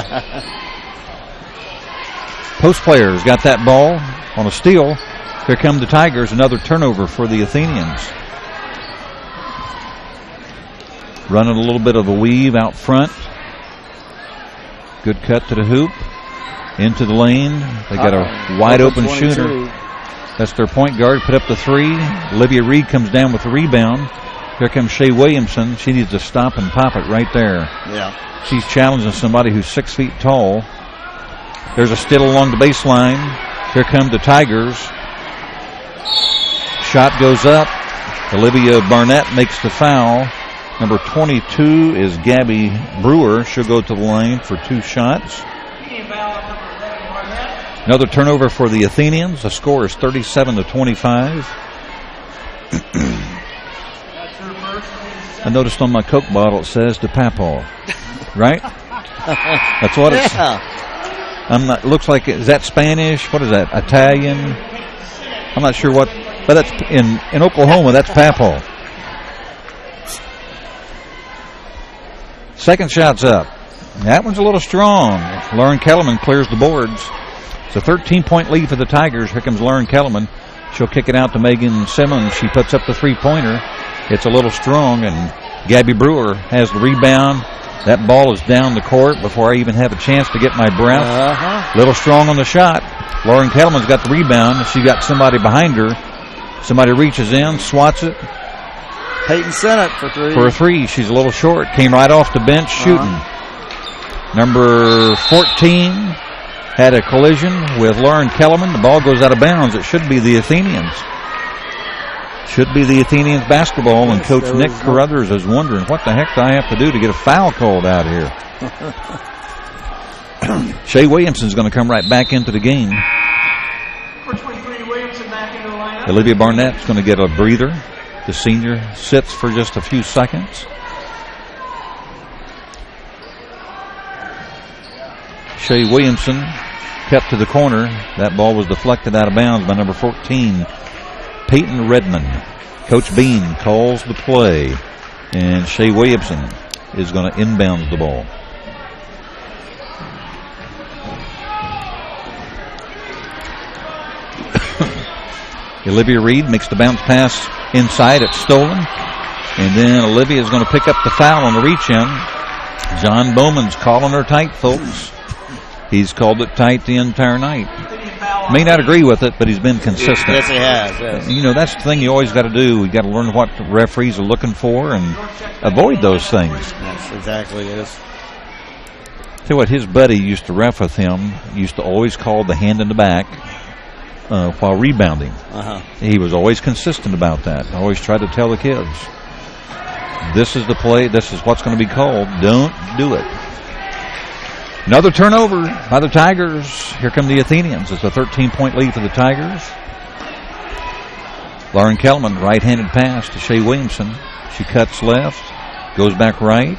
Post players got that ball on a steal. Here come the Tigers. Another turnover for the Athenians. Running a little bit of a weave out front. Good cut to the hoop. Into the lane. They got a wide open shooter. That's their point guard. Put up the three. Olivia Reed comes down with the rebound. Here comes Shea Williamson. She needs to stop and pop it right there. Yeah. She's challenging somebody who's 6 feet tall. There's a steal along the baseline. Here come the Tigers. Shot goes up. Olivia Barnett makes the foul. Number 22 is Gabby Brewer. She'll go to the line for 2 shots. Another turnover for the Athenians. The score is 37-25. I noticed on my Coke bottle it says DePapaw. Right? That's what it's. I'm not. Looks like, is that Spanish? What is that? Italian? I'm not sure what. But that's in Oklahoma. That's Papaw. Second shot's up. That one's a little strong. Lauren Kellerman clears the boards. It's a 13-point lead for the Tigers. Here comes Lauren Kellerman. She'll kick it out to Megan Simmons. She puts up the three-pointer. It's a little strong, and Gabby Brewer has the rebound. That ball is down the court before I even have a chance to get my breath. Little strong on the shot. Lauren Kellerman's got the rebound. She got somebody behind her. Somebody reaches in, swats it. Peyton Sennett for three. For a three. She's a little short. Came right off the bench shooting. Number 14 had a collision with Lauren Kellerman. The ball goes out of bounds. It should be the Athenians. Should be the Athenians basketball, and Coach Nick Carruthers is wondering, what the heck do I have to do to get a foul called out here? Shea Williamson's going to come right back into the game. Olivia Barnett's going to get a breather. The senior sits for just a few seconds. Shea Williamson kept to the corner. That ball was deflected out of bounds by number 14, Peyton Redmond. Coach Bean calls the play, and Shea Williamson is going to inbound the ball. Olivia Reed makes the bounce pass inside. It's stolen. And then Olivia is going to pick up the foul on the reach-in. John Bowman's calling her tight, folks. He's called it tight the entire night. May not agree with it, but he's been consistent. Yes, he has. Yes. You know, that's the thing you always got to do. You got to learn what the referees are looking for and avoid those things. That's exactly it. Tell you what, his buddy used to ref with him, used to always call the hand in the back while rebounding. He was always consistent about that. I always tried to tell the kids, this is the play, this is what's going to be called. Don't do it. Another turnover by the Tigers. Here come the Athenians. It's a 13-point lead for the Tigers. Lauren Kellerman, right-handed pass to Shea Williamson. She cuts left, goes back right.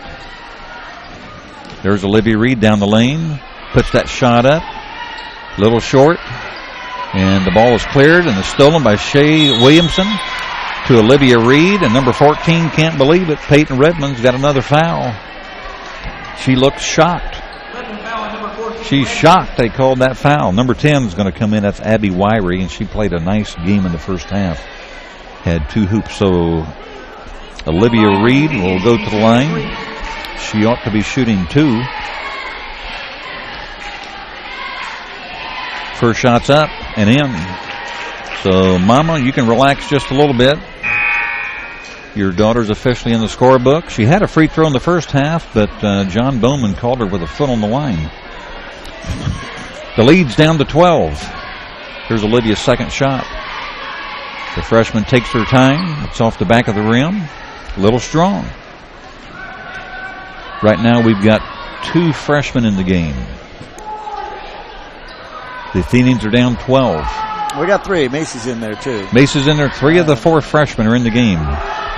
There's Olivia Reed down the lane. Puts that shot up. Little short. And the ball is cleared and is stolen by Shea Williamson to Olivia Reed. And number 14 can't believe it. Peyton Redmond's got another foul. She looks shocked. She's shocked they called that foul. Number 10 is going to come in. That's Abby Wyrie, and she played a nice game in the first half. Had 2 hoops. So Olivia Reed will go to the line. She ought to be shooting 2. First shot's up and in. So, Mama, you can relax just a little bit. Your daughter's officially in the scorebook. She had a free throw in the first half, but John Bowman called her with a foot on the line. The lead's down to 12. Here's Olivia's second shot. The freshman takes her time. It's off the back of the rim. A little strong. Right now we've got 2 freshmen in the game. The Athenians are down 12. We got 3. Macy's in there, too. Macy's in there. 3 of the 4 freshmen are in the game.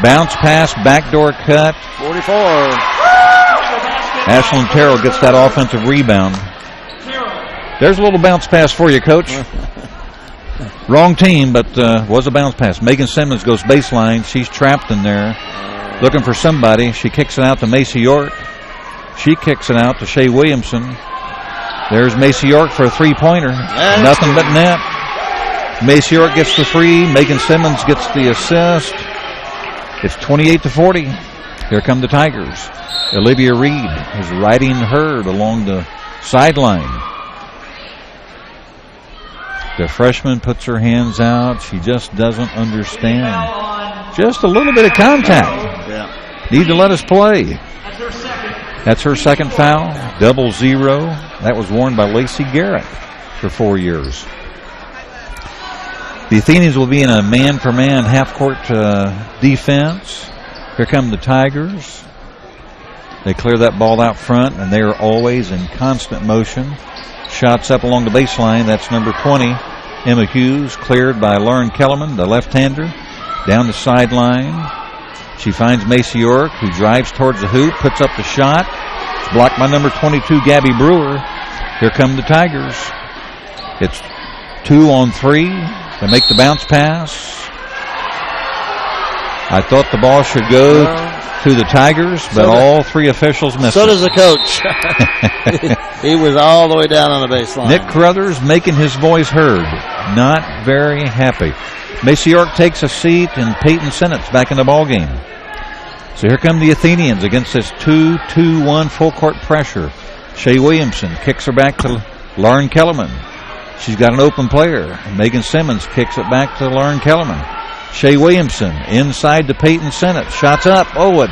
Bounce pass, backdoor cut. 44. Ashlyn Terrell gets that offensive rebound. There's a little bounce pass for you, Coach. Wrong team, but was a bounce pass. Megan Simmons goes baseline. She's trapped in there, looking for somebody. She kicks it out to Macy York. She kicks it out to Shea Williamson. There's Macy York for a three-pointer. Nothing but net. Macy York gets the 3. Megan Simmons gets the assist. It's 28-40. Here come the Tigers. Olivia Reed is riding herd along the sideline. The freshman puts her hands out. She just doesn't understand. Just a little bit of contact. Yeah. Need to let us play. That's her second foul. 0. That was worn by Lacey Garrett for 4 years. The Athenians will be in a man-for-man half-court defense. Here come the Tigers. They clear that ball out front, and they are always in constant motion. Shots up along the baseline. That's number 20, Emma Hughes, cleared by Lauren Kellerman, the left-hander. Down the sideline. She finds Macy York, who drives towards the hoop, puts up the shot. It's blocked by number 22, Gabby Brewer. Here come the Tigers. It's 2 on 3. They make the bounce pass. I thought the ball should go to the Tigers, but all 3 officials missed it. So does the coach. He was all the way down on the baseline. Nick Carruthers making his voice heard. Not very happy. Macy York takes a seat, and Peyton Sennett's back in the ballgame. So here come the Athenians against this 2-2-1 full-court pressure. Shea Williamson kicks her back to Lauren Kellerman. She's got an open player. Megan Simmons kicks it back to Lauren Kellerman. Shea Williamson inside to Peyton Sennett. Shots up. Oh, it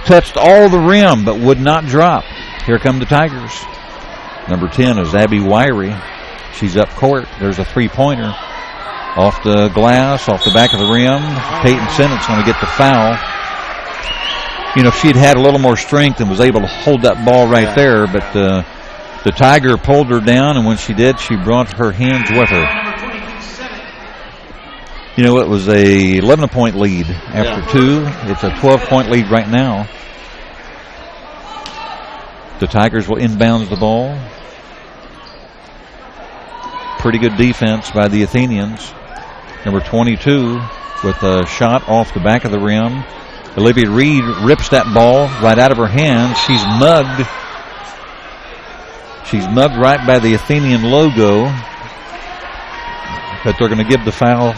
touched all the rim but would not drop. Here come the Tigers. Number 10 is Abby Wyrie. She's up court. There's a three-pointer. Off the glass, off the back of the rim. Peyton Sennett's going to get the foul. You know, if she'd had a little more strength and was able to hold that ball right there, but the Tiger pulled her down, and when she did, she brought her hands with her. You know, it was a 11-point lead after 2. It's a 12-point lead right now. The Tigers will inbounds the ball. Pretty good defense by the Athenians. Number 22 with a shot off the back of the rim. Olivia Reed rips that ball right out of her hands. She's mugged. She's mugged right by the Athenian logo. But they're going to give the foul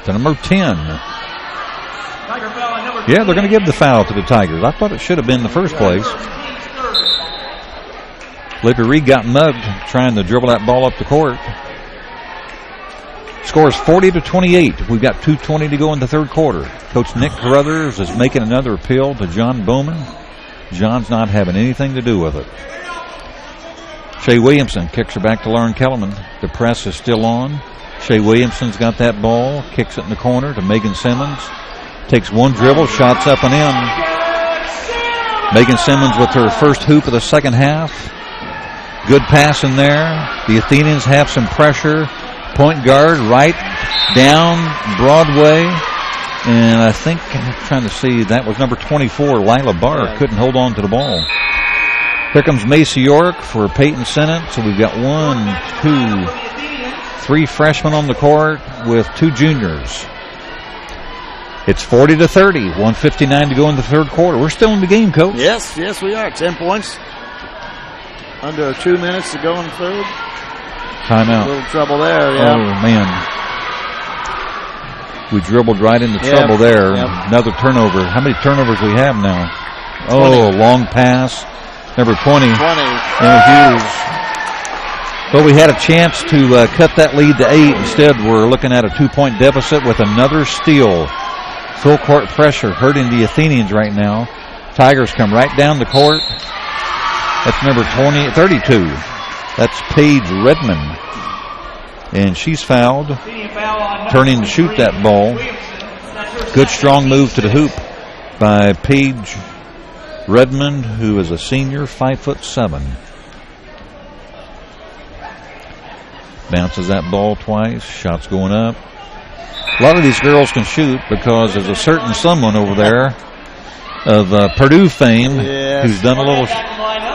to number 10. Yeah, they're going to give the foul to the Tigers. I thought it should have been in the first place. Olivia Reed got mugged trying to dribble that ball up the court. Score is 40-28. We've got 2:20 to go in the third quarter. Coach Nick Carruthers is making another appeal to John Bowman. John's not having anything to do with it. Shea Williamson kicks her back to Lauren Kellerman. The press is still on. Shea Williamson's got that ball, kicks it in the corner to Megan Simmons. Takes one dribble, shots up and in. Megan Simmons with her first hoop of the second half. Good pass in there. The Athenians have some pressure. Point guard right down Broadway. And I think, I'm trying to see, that was number 24, Lila Barr. Couldn't hold on to the ball. Here comes Macy York for Peyton Sennett. So we've got 3 freshmen on the court with 2 juniors. It's 40-30. 1:59 to go in the third quarter. We're still in the game, Coach. Yes, we are. 10 points. Under 2 minutes to go in the third. Timeout. A little trouble there, yeah. Oh, man. We dribbled right into trouble there. Yep. Another turnover. How many turnovers we have now? 20. Oh, long pass. Number 20. Emma Hughes. But we had a chance to cut that lead to 8. Instead, we're looking at a 2-point deficit with another steal. Full court pressure hurting the Athenians right now. Tigers come right down the court. That's number 32. That's Paige Redmond. And she's fouled, turning to shoot that ball. Good strong move to the hoop by Paige Redmond, who is a senior, 5'7". Bounces that ball twice. Shots going up. A lot of these girls can shoot because there's a certain someone over there of Purdue fame who's done a little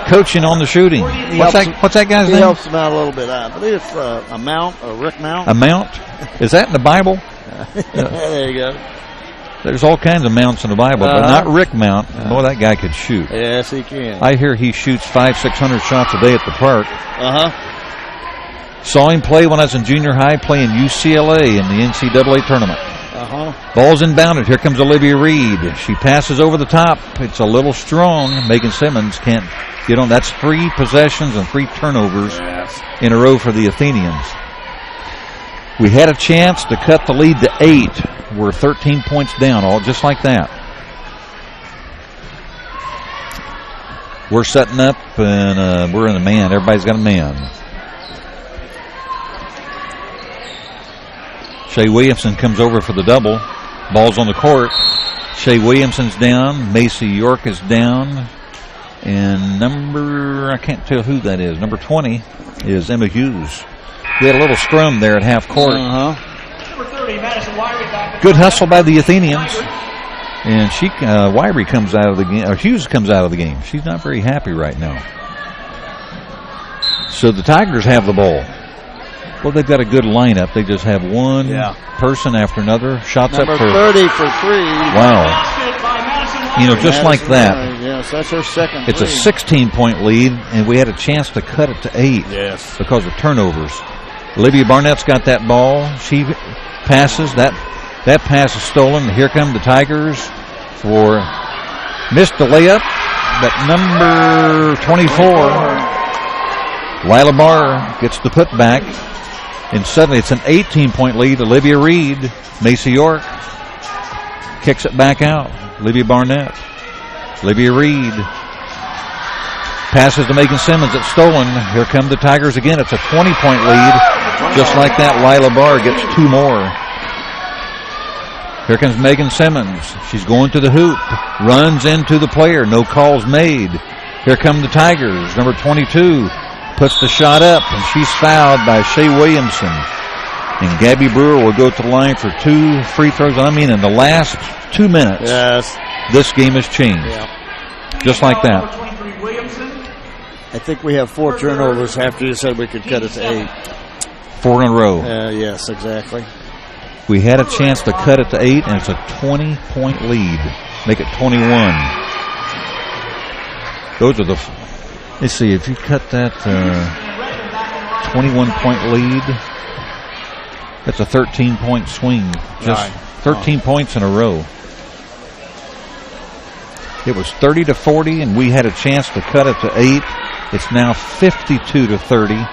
coaching on the shooting. What's that guy's name? He helps them out a little bit. I believe it's Rick Mount. A Mount? Is that in the Bible? There you go. There's all kinds of mounts in the Bible, but not Rick Mount. Boy, that guy could shoot. Yes, he can. I hear he shoots 500-600 shots a day at the park. Saw him play when I was in junior high, playing UCLA in the NCAA tournament. Ball's inbounded. Here comes Olivia Reed. She passes over the top. It's a little strong. Megan Simmons can't get on. That's 3 possessions and 3 turnovers in a row for the Athenians. We had a chance to cut the lead to 8. We're 13 points down, all just like that. We're setting up, and we're in a man. Everybody's got a man. Shea Williamson comes over for the double. Ball's on the court. Shea Williamson's down. Macy York is down. And I can't tell who that is. Number 20 is Emma Hughes. We had a little scrum there at half court. Good hustle by the Athenians. And Wyrie comes out of the game. Or Hughes comes out of the game. She's not very happy right now. So the Tigers have the ball. Well, they've got a good lineup. They just have one person after another. Shots Number up for 30 for 3. Wow. Just like that. Yes, that's her second. It's a 16-point lead, and we had a chance to cut it to 8 because of turnovers. Olivia Barnett's got that ball. She passes. That pass is stolen. Here come the Tigers for missed the layup, but number 24, Lila Barr, gets the putback. And suddenly it's an 18-point lead. Olivia Reed, Macy York kicks it back out. Olivia Barnett. Olivia Reed passes to Megan Simmons. It's stolen. Here come the Tigers again. It's a 20-point lead. Just like that, Lila Barr gets 2 more. Here comes Megan Simmons. She's going to the hoop. Runs into the player. No calls made. Here come the Tigers. Number 22. Puts the shot up, and she's fouled by Shea Williamson. And Gabby Brewer will go to the line for 2 free throws. I mean, in the last 2 minutes, this game has changed. Just like that. I think we have 4 turnovers after you said we could cut it to 8. 4 in a row. Yes, exactly. We had a chance to cut it to 8, and it's a 20-point lead. Make it 21. Those are the... Let's see, if you cut that 21-point lead, that's a 13-point swing. Just 13 points in a row. It was 30-40, and we had a chance to cut it to 8. It's now 52-30.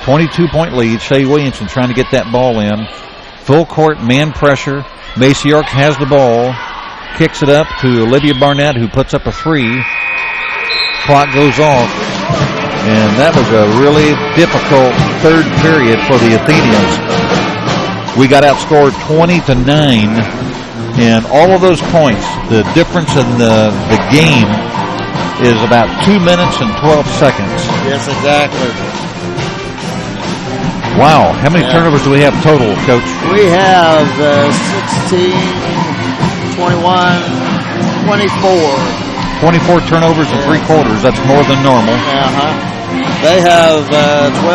22-point lead. Shea Williamson trying to get that ball in. Full court man pressure. Macy York has the ball. Kicks it up to Olivia Barnett, who puts up a 3. Clock goes off, and that was a really difficult third period for the Athenians. We got outscored 20-9, and all of those points, the difference in the game is about 2 minutes and 12 seconds. Yes, exactly. Wow, how many turnovers do we have total, Coach? We have 16, 21, 24. 24 turnovers in 3 quarters. That's more than normal. They have 12, 14,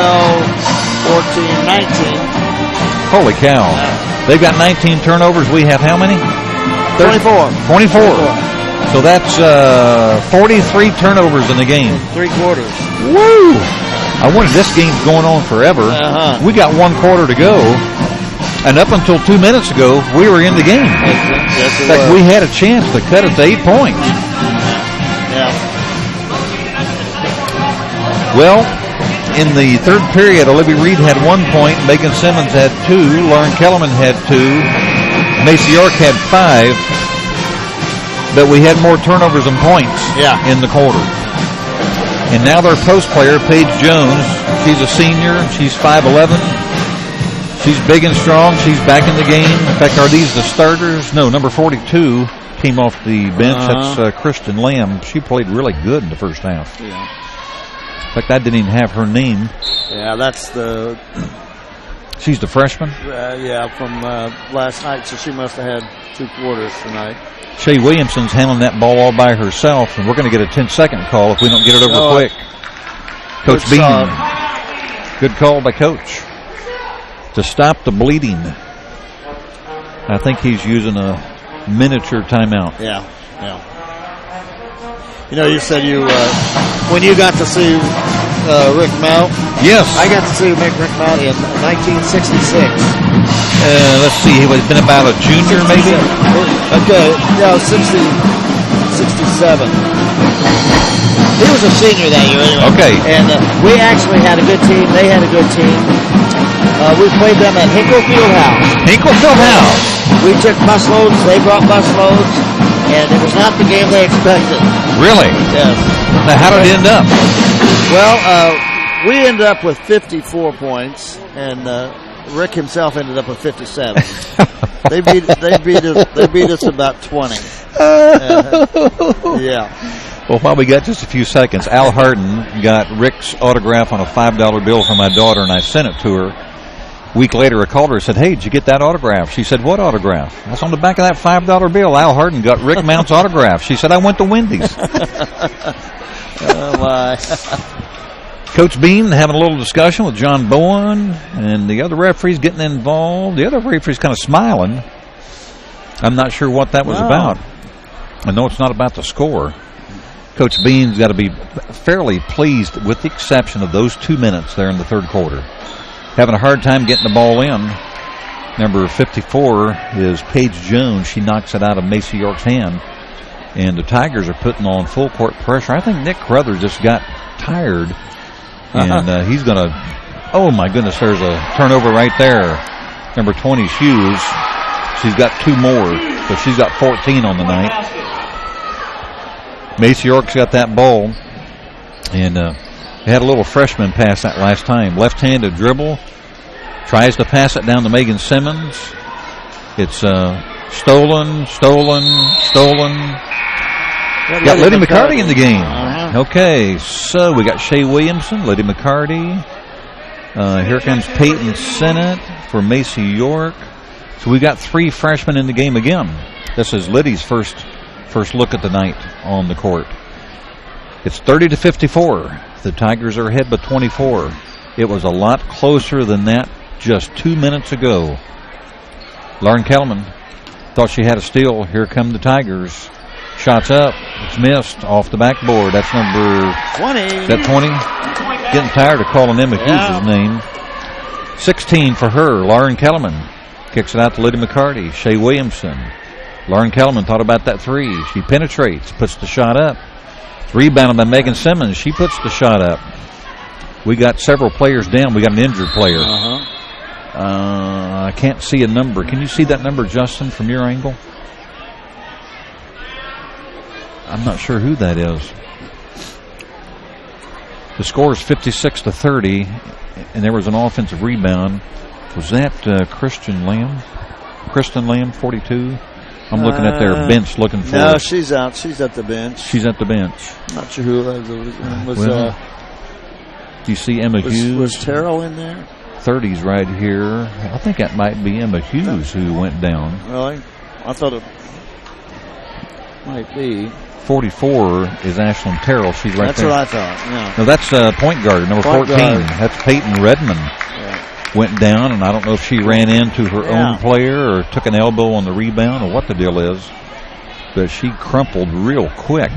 19. Holy cow. They've got 19 turnovers. We have how many? 24. 24. So that's 43 turnovers in the game. 3 quarters. Woo! I wonder, this game's going on forever. We got 1 quarter to go. And up until 2 minutes ago, we were in the game. In fact, we had a chance to cut it to 8 points. Well, in the third period, Olivia Reed had 1 point. Megan Simmons had 2. Lauren Kellerman had 2. Macy York had 5, but we had more turnovers than points in the quarter. And now their post player, Paige Jones, she's a senior. She's 5'11". She's big and strong. She's back in the game. In fact, are these the starters? No, number 42 came off the bench. That's Kristen Lamb. She played really good in the first half. Yeah. In fact, I didn't even have her name. Yeah, that's the... She's the freshman? From last night, so she must have had 2 quarters tonight. Shay Williamson's handling that ball all by herself, and we're going to get a 10-second call if we don't get it over quick. Coach Bean. Good call by Coach to stop the bleeding. I think he's using a miniature timeout. Yeah. You know, you said when you got to see Rick Mount. Yes. I got to see Rick Mount in 1966. Let's see, he was been about a junior maybe? Okay, 67. He was a senior that year anyway. Okay. And we actually had a good team. They had a good team. We played them at Hinkle Fieldhouse. Hinkle Fieldhouse. We took busloads. They brought busloads. And it was not the game they expected. Really? Yes. Now, how did it end up? Well, we ended up with 54 points, and Rick himself ended up with 57. They beat us about 20. Yeah. Well, while we got just a few seconds, Al Harden got Rick's autograph on a $5 bill from my daughter, and I sent it to her. A week later, I called her and said, "Hey, did you get that autograph?" She said, "What autograph?" That's on the back of that $5 bill. Al Harden got Rick Mount's autograph. She said, "I went to Wendy's." Oh, my. Coach Bean having a little discussion with John Bowen and the other referees getting involved. The other referee's kind of smiling. I'm not sure what that was about. I know it's not about the score. Coach Bean's got to be fairly pleased with the exception of those 2 minutes there in the third quarter. Having a hard time getting the ball in. Number 54 is Paige Jones. She knocks it out of Macy York's hand. And the Tigers are putting on full court pressure. I think Nick Carruthers just got tired. And he's going to, oh my goodness, there's a turnover right there. Number 20, Hughes. She's got 2 more. So she's got 14 on the night. Macy York's got that ball. And they had a little freshman pass that last time. Left-handed dribble. Tries to pass it down to Megan Simmons. It's stolen. Got Liddy McCarty in the game. Okay, so we got Shay Williamson, Liddy McCarty. Here comes Peyton Sennett for Macy York. So we got 3 freshmen in the game again. This is Liddy's first look at the night on the court. It's 30-54. The Tigers are ahead by 24. It was a lot closer than that just 2 minutes ago. Lauren Kellerman thought she had a steal. Here come the Tigers. Shots up. It's missed off the backboard. That's number 20. Is that 20? Getting tired of calling Emma Hughes' name. 16 for her. Lauren Kellerman kicks it out to Liddy McCarty. Shay Williamson. Lauren Kellerman thought about that 3. She penetrates, puts the shot up. Rebounded by Megan Simmons. She puts the shot up. We got several players down. We got an injured player. I can't see a number. Can you see that number, Justin, from your angle? I'm not sure who that is. The score is 56-30, and there was an offensive rebound. Was that Kristen Lamb, 42? I'm looking at their bench looking for No, she's out. She's at the bench. She's at the bench. Not sure who that was. Do you see Emma Hughes? Was Terrell in there? 30's right here. I think that might be Emma Hughes who went down. Really? I thought it might be. 44 is Ashlyn Terrell. She's right there. That's what I thought, yeah. No, that's point guard, number 14. That's Peyton Redmond. Went down, and I don't know if she ran into her own player or took an elbow on the rebound or what the deal is, but she crumpled real quick.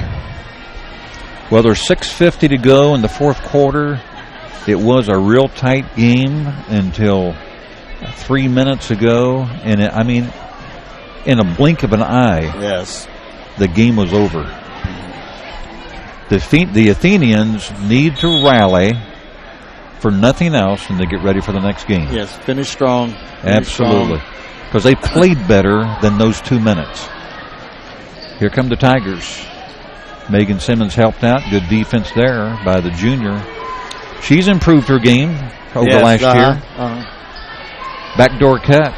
Well, there's 6:50 to go in the fourth quarter. It was a real tight game until 3 minutes ago, and in a blink of an eye, the game was over. The Athenians need to rally for nothing else and to get ready for the next game. Yes, finish strong. Absolutely. because they played better than those 2 minutes. Here come the Tigers. Megan Simmons helped out. Good defense there by the junior. She's improved her game over last year. Backdoor cut.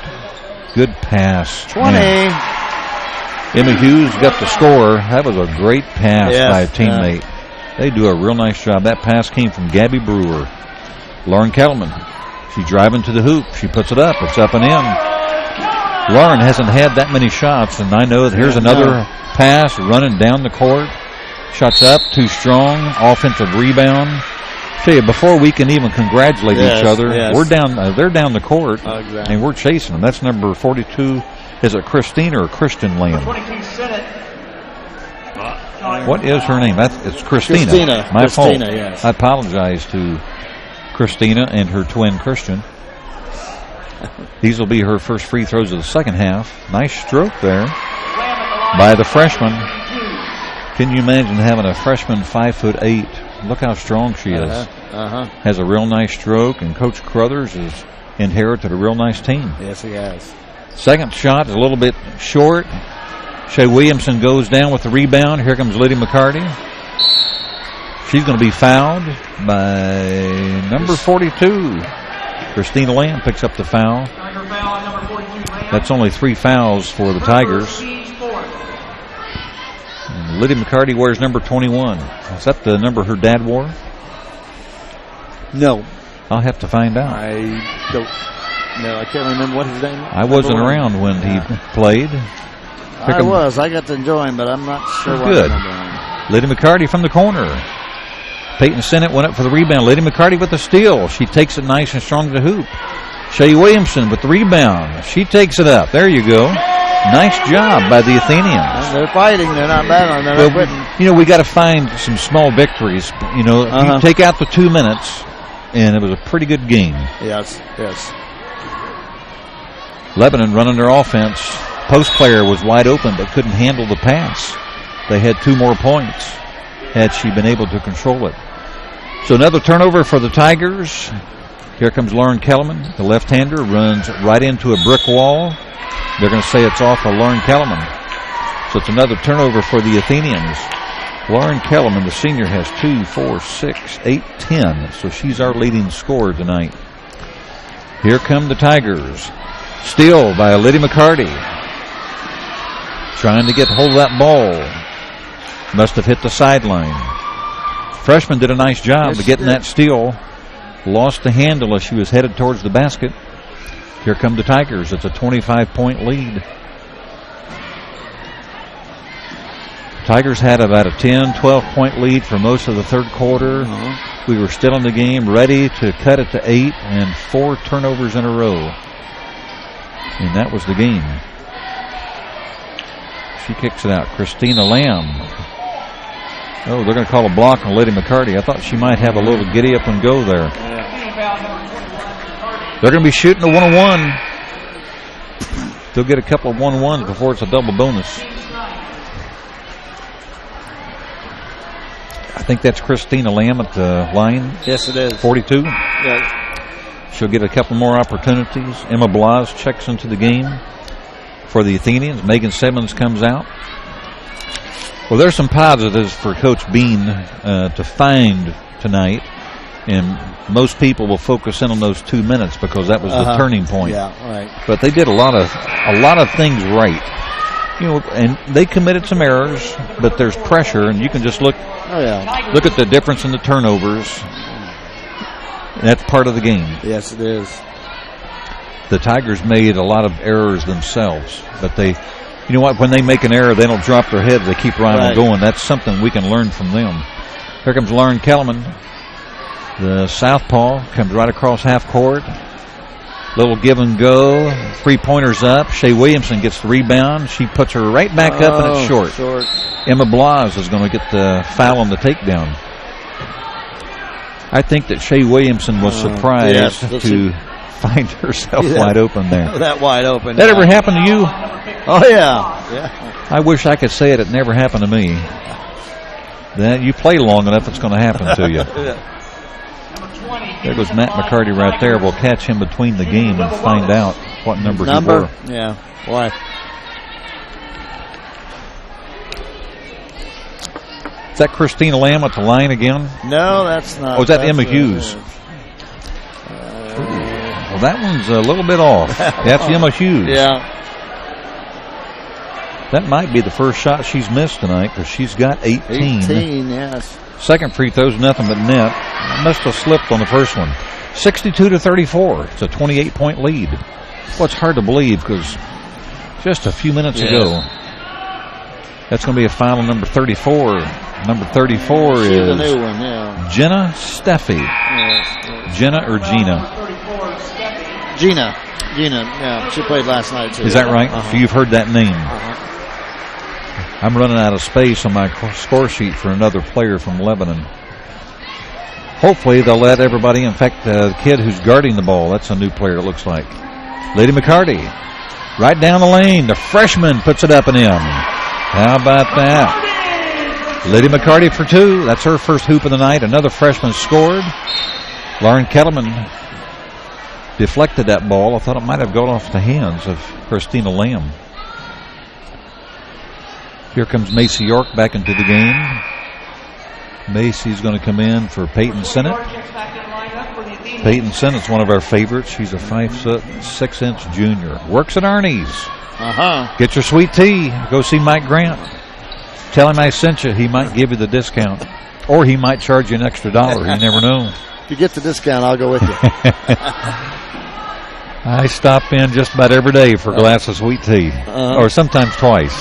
Good pass. 20. Man. Emma Hughes got the score. That was a great pass by a teammate. They do a real nice job. That pass came from Gabby Brewer. Lauren Kettleman. She's driving to the hoop. She puts it up. It's up and in. Lauren hasn't had that many shots, and I know that here's another pass running down the court. Shots up, too strong. Offensive rebound. Tell you, before we can even congratulate each other, we're down. They're down the court, and we're chasing them. That's number 42. Is it Christina or Christian Lamb? What is her name? It's Christina. My fault. Yes. I apologize to Christina and her twin Christian. These will be her first free throws of the second half. Nice stroke there by the freshman. Can you imagine having a freshman 5'8"? Look how strong she is. Has a real nice stroke, and Coach Crothers has inherited a real nice team. Yes, he has. Second shot is a little bit short. Shea Williamson goes down with the rebound. Here comes Lydia McCarty. She's going to be fouled by number 42. Christina Lamb picks up the foul. That's only 3 fouls for the Tigers. And Lydia McCarty wears number 21. Is that the number her dad wore? No. I'll have to find out. I don't know. I can't remember what his name was. I wasn't around when he played. I was. I got to enjoy him, but I'm not sure what Good. number. Lydia McCarty from the corner. Peyton Sennett went up for the rebound. Lydia McCarty with the steal. She takes it nice and strong to the hoop. Shea Williamson with the rebound. She takes it up. There you go. Nice job by the Athenians. They're fighting. They're not battling. They're not quitting. You know, we got to find some small victories. You know, you take out the 2 minutes, and it was a pretty good game. Yes. Lebanon running their offense. Post player was wide open but couldn't handle the pass. They had 2 more points had she been able to control it. So another turnover for the Tigers. Here comes Lauren Kellerman. The left-hander runs right into a brick wall. They're going to say it's off of Lauren Kellerman. So it's another turnover for the Athenians. Lauren Kellerman, the senior, has 2, 4, 6, 8, 10. So she's our leading scorer tonight. Here come the Tigers. Steal by Lydia McCarty. Trying to get hold of that ball. Must have hit the sideline. Freshman did a nice job of getting that steal. Lost the handle as she was headed towards the basket. Here come the Tigers. It's a 25-point lead. Tigers had about a 10, 12-point lead for most of the third quarter. We were still in the game, ready to cut it to 8, and 4 turnovers in a row. And that was the game. She kicks it out. Christina Lamb. Oh, they're going to call a block on Lydia McCarty. I thought she might have a little giddy up and go there. They're going to be shooting a 1-on-1. They'll get a couple of 1-on-1s before it's a double bonus. I think that's Christina Lamb at the line. Yes, it is. 42. Yes. She'll get a couple more opportunities. Emma Blas checks into the game for the Athenians. Megan Simmons comes out. Well, there's some positives for Coach Bean to find tonight, and most people will focus in on those 2 minutes because that was the turning point. Yeah, right. But they did a lot of things right. You know, and they committed some errors, but there's pressure, and you can just look at the difference in the turnovers. And that's part of the game. Yes, it is. The Tigers made a lot of errors themselves, but they, you know what, when they make an error, they don't drop their heads. They keep right on going. That's something we can learn from them. Here comes Lauren Kellerman. The southpaw comes right across half court. Little give and go. 3-pointers up. Shea Williamson gets the rebound. She puts her right back up, and it's short. Emma Blas is going to get the foul on the takedown. I think that Shea Williamson was surprised to find herself wide open there. That wide open. That ever happened to you? Oh, yeah. I wish I could say it. It never happened to me. Then you play long enough, it's going to happen to you. There goes Matt McCarty right there. We'll catch him between the game and find out. what number he wore. Yeah, boy. Is that Christina Lamb at the line again? No, that's not. Oh, is that Emma Hughes? Well, that one's a little bit off. That's Emma Hughes. Yeah. That might be the first shot she's missed tonight because she's got 18. 18, yes. Second free throw's nothing but net. Must have slipped on the first one. 62-34. It's a 28-point lead. Well, it's hard to believe because just a few minutes ago, that's going to be a foul on number 34. Number 34 She's is a new one, yeah. Jenna Steffi. Yes. Jenna or Gina? Gina, yeah. She played last night, too. Is that right? So you've heard that name. I'm running out of space on my score sheet for another player from Lebanon. Hopefully they'll let everybody, in fact, the kid who's guarding the ball, that's a new player, it looks like. Lady McCarty, right down the lane. The freshman puts it up and in. How about that? Lady McCarty for two. That's her first hoop of the night. Another freshman scored. Lauren Kellerman deflected that ball. I thought it might have gone off the hands of Christina Lamb. Here comes Macy York back into the game. Macy's going to come in for Peyton Sennett. Peyton Sennett's one of our favorites. She's a 5'6" junior. Works at Arnie's. Get your sweet tea. Go see Mike Grant. Tell him I sent you. He might give you the discount. Or he might charge you an extra $1. You never know. If you get the discount, I'll go with you. I stop in just about every day for a glass of sweet tea. Or sometimes twice.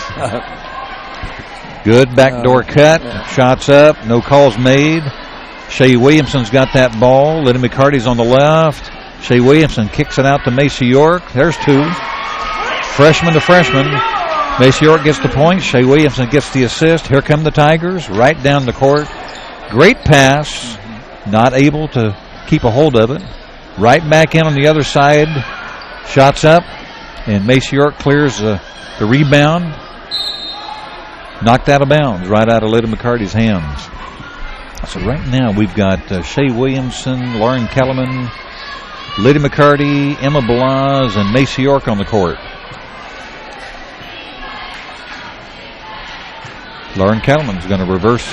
Good backdoor cut. Shots up. No calls made. Shea Williamson's got that ball. Lady McCarty's on the left. Shea Williamson kicks it out to Macy York. There's two. Freshman to freshman. Macy York gets the point. Shea Williamson gets the assist. Here come the Tigers right down the court. Great pass. Not able to keep a hold of it. Right back in on the other side. Shots up. And Macy York clears the rebound. Knocked out of bounds. Right out of Lady McCarty's hands. So right now we've got Shea Williamson, Lauren Kellerman, Lady McCarty, Emma Balaz, and Macy York on the court. Lauren Kellerman's going to reverse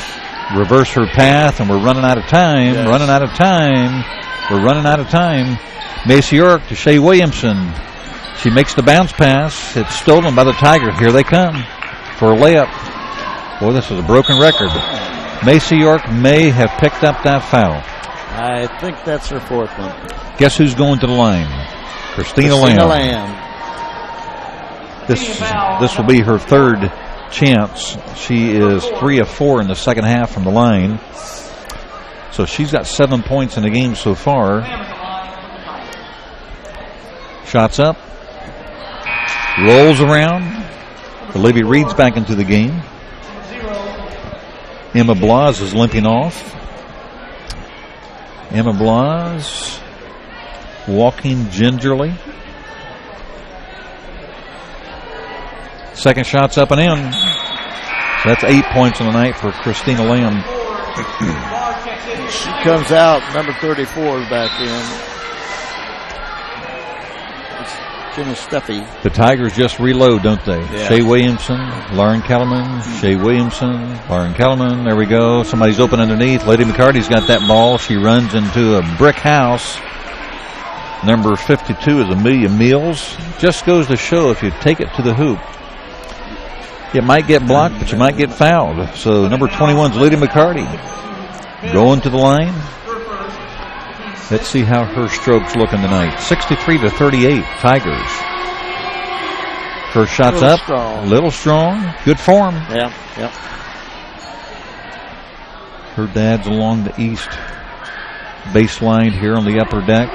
her path, and we're running out of time. Yes. Running out of time. We're running out of time. Macy York to Shea Williamson. She makes the bounce pass. It's stolen by the Tigers. Here they come for a layup. Boy, this is a broken record. Macy York may have picked up that foul. I think that's her fourth one. Guess who's going to the line? Christina Lamb. This will be her third chance. She is 3 of 4 in the second half from the line. So she's got 7 points in the game so far. Shots up. Rolls around. Olivia Reed's back into the game. Emma Blas is limping off. Emma Blas walking gingerly. Second shot's up and in. So that's 8 points on the night for Christina Lamb. She comes out. Number 34 is back in. Jenna Steffi. The Tigers just reload, don't they? Yeah. Shea Williamson, Lauren Kellerman, Shea Williamson, Lauren Kellerman. There we go. Somebody's open underneath. Lady McCarty's got that ball. She runs into a brick house. Number 52 is Amelia Mills. Just goes to show if you take it to the hoop, it might get blocked, but you might get fouled. So number 21 is Lady McCarty. Going to the line. Let's see how her stroke's looking tonight. 63-38, Tigers. First shot's up. Little strong. Good form. Yeah. Her dad's along the east baseline here on the upper deck.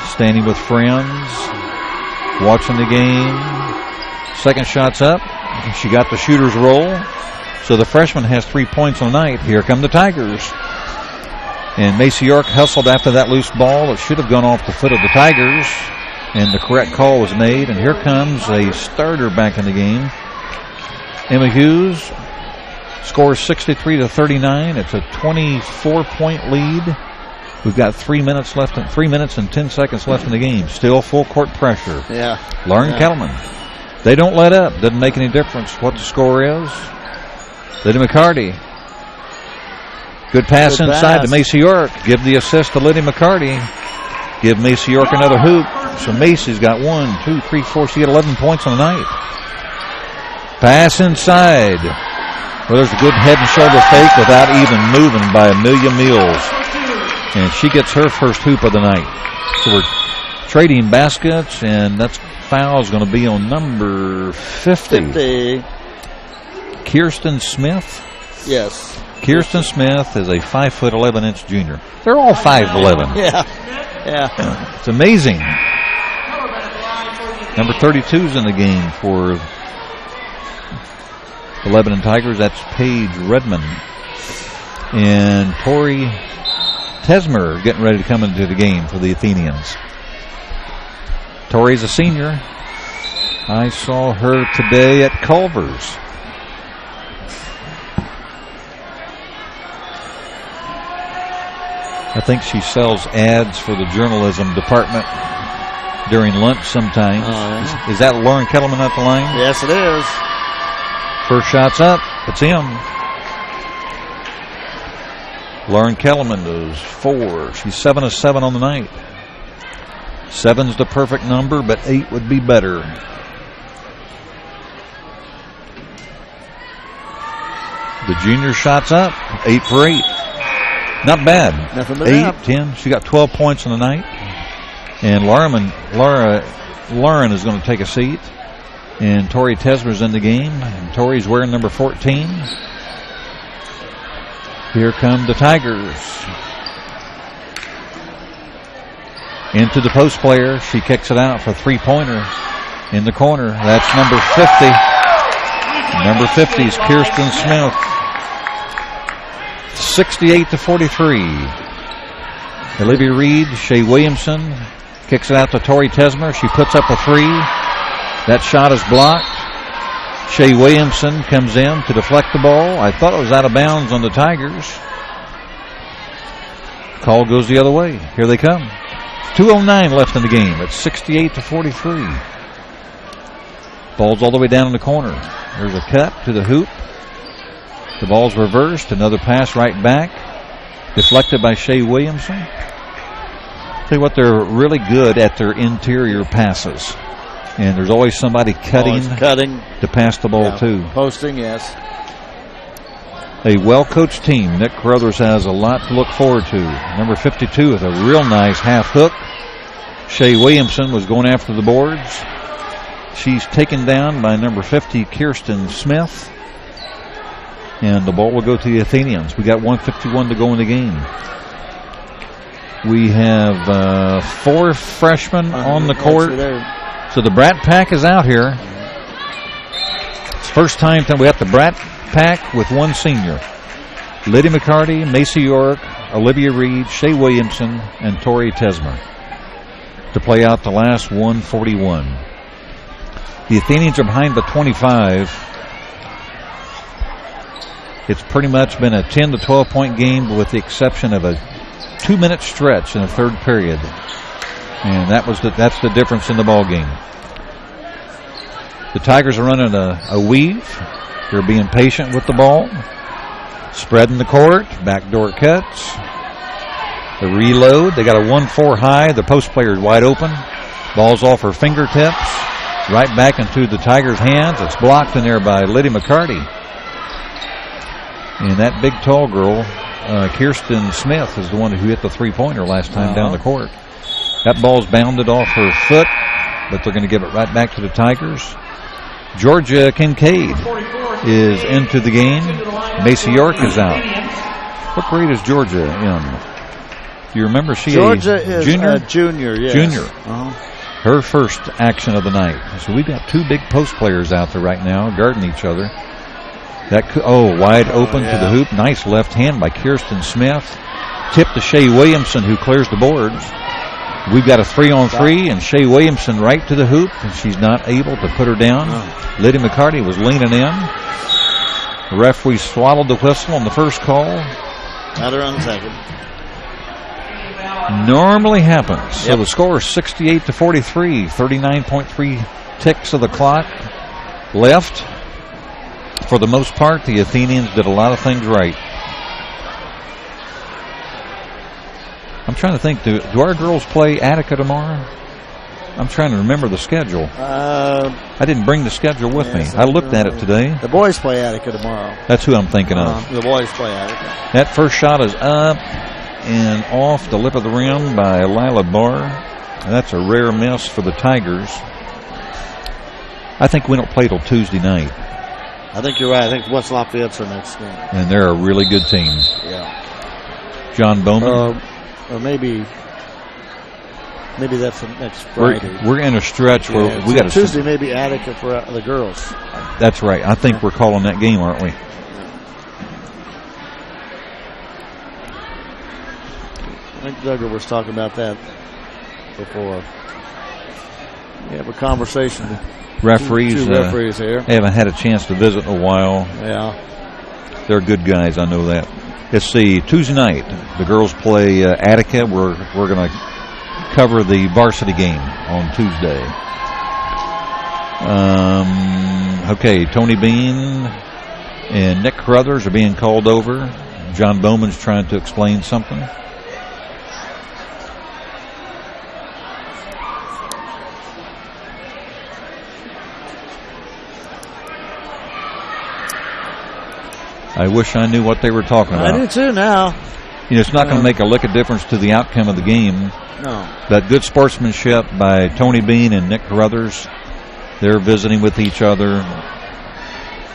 Standing with friends. Watching the game. Second shot's up. She got the shooter's roll. So the freshman has 3 points on the night. Here come the Tigers. And Macy York hustled after that loose ball. It should have gone off the foot of the Tigers. And the correct call was made. And here comes a starter back in the game. Emma Hughes scores 63-39. It's a 24-point lead. We've got 3 minutes left, 3 minutes and 10 seconds left in the game. Still full court pressure. Yeah. Lauren Kettleman. They don't let up. Doesn't make any difference what the score is. Lydia McCarty. Good pass inside to Macy York. Give the assist to Lydia McCarty. Give Macy York another hoop. So Macy's got 1, 2, 3, 4. She got 11 points on the night. Pass inside. Well, there's a good head and shoulder fake without even moving by Amelia Mills. And she gets her first hoop of the night. So we're trading baskets, and that's foul is going to be on number 50. Kirsten Smith. Yes. Kirsten Smith is a 5'11" junior. They're all 5'11". Yeah. It's amazing. Number 32's in the game for the Lebanon Tigers. That's Paige Redmond. And Tori Tesmer getting ready to come into the game for the Athenians. Tori's a senior. I saw her today at Culver's. I think she sells ads for the journalism department during lunch sometimes. Is that Lauren Kettleman at the line? Yes, it is. First shot's up. It's in. Lauren Kettleman does 4. She's 7 of 7 on the night. 7's the perfect number, but 8 would be better. The junior shot's up. 8 for 8. Not bad. Nothing but 8, 10. She got 12 points on the night. And Lauren is going to take a seat. And Tori Tesmer's in the game. And Tori's wearing number 14. Here come the Tigers. Into the post player. She kicks it out for a 3-pointer in the corner. That's number 50. Number 50 is Kirsten Smith. 68-43. Olivia Reed, Shea Williamson kicks it out to Tori Tesmer. She puts up a 3. That shot is blocked. Shea Williamson comes in to deflect the ball. I thought it was out of bounds on the Tigers. Call goes the other way. Here they come. 2:09 left in the game. It's 68-43. Ball's all the way down in the corner. There's a cut to the hoop. The ball's reversed. Another pass right back. Deflected by Shea Williamson. Tell you what, they're really good at their interior passes. And there's always somebody cutting to pass the ball to. Posting, yes. A well-coached team. Nick Carruthers has a lot to look forward to. Number 52 with a real nice half hook. Shea Williamson was going after the boards. She's taken down by number 50, Kirsten Smith. And the ball will go to the Athenians. We got 1:51 to go in the game. We have 4 freshmen on the court. So the Brat Pack is out here. It's first time we have the Brat Pack with 1 senior. Lydia McCarty, Macy York, Olivia Reed, Shea Williamson, and Tori Tesmer to play out the last 1:41. The Athenians are behind by 25. It's pretty much been a 10 to 12 point game with the exception of a 2-minute stretch in the third period. And that's the difference in the ball game. The Tigers are running a weave. They're being patient with the ball. Spreading the court. Backdoor cuts. The reload. They got a 1-4 high. The post player is wide open. Ball's off her fingertips. Right back into the Tigers' hands. It's blocked in there by Lydia McCarty. And that big tall girl, Kirsten Smith, is the one who hit the 3-pointer last time down the court. That ball's bounded off her foot, but they're going to give it right back to the Tigers. Georgia Kincaid is into the game. Macy York is out. What grade is Georgia in? Do you remember? Georgia is junior? Junior, yes. Junior. Her first action of the night. So we've got 2 big post players out there right now guarding each other. Wide open to the hoop. Nice left hand by Kirsten Smith. Tip to Shea Williamson, who clears the boards. We've got a 3-on-3, and Shea Williamson right to the hoop, and she's not able to put her down. Lydia McCarty was leaning in. The referee swallowed the whistle on the first call. Got her on the second. normally happens. So Yep. the score is 68-43, 39.3 ticks of the clock left. For the most part, the Athenians did a lot of things right. I'm trying to think, do our girls play Attica tomorrow? I'm trying to remember the schedule. I didn't bring the schedule with me. I looked at it today. The boys play Attica tomorrow. That's who I'm thinking of. The boys play Attica. That first shot is up and off the lip of the rim by Lila Barr. That's a rare miss for the Tigers. I think we don't play till Tuesday night. I think you're right. I think West Lafayette's our next game. And they're a really good team. Yeah. John Bowman. Or maybe that's the next Friday. We're in a stretch where we got Tuesday, maybe Attica for the girls. That's right. I think we're calling that game, aren't we? I think Douglas was talking about that before. We have a conversation. Referees, two referees here. They haven't had a chance to visit in a while. Yeah. They're good guys, I know that. Let's see, Tuesday night, the girls play Attica. We're going to cover the varsity game on Tuesday. Okay, Tony Bean and Nick Carruthers are being called over. John Bowman's trying to explain something. I wish I knew what they were talking about. I do too now. You know, it's not going to make a lick of difference to the outcome of the game. No. But good sportsmanship by Tony Bean and Nick Carruthers. They're visiting with each other.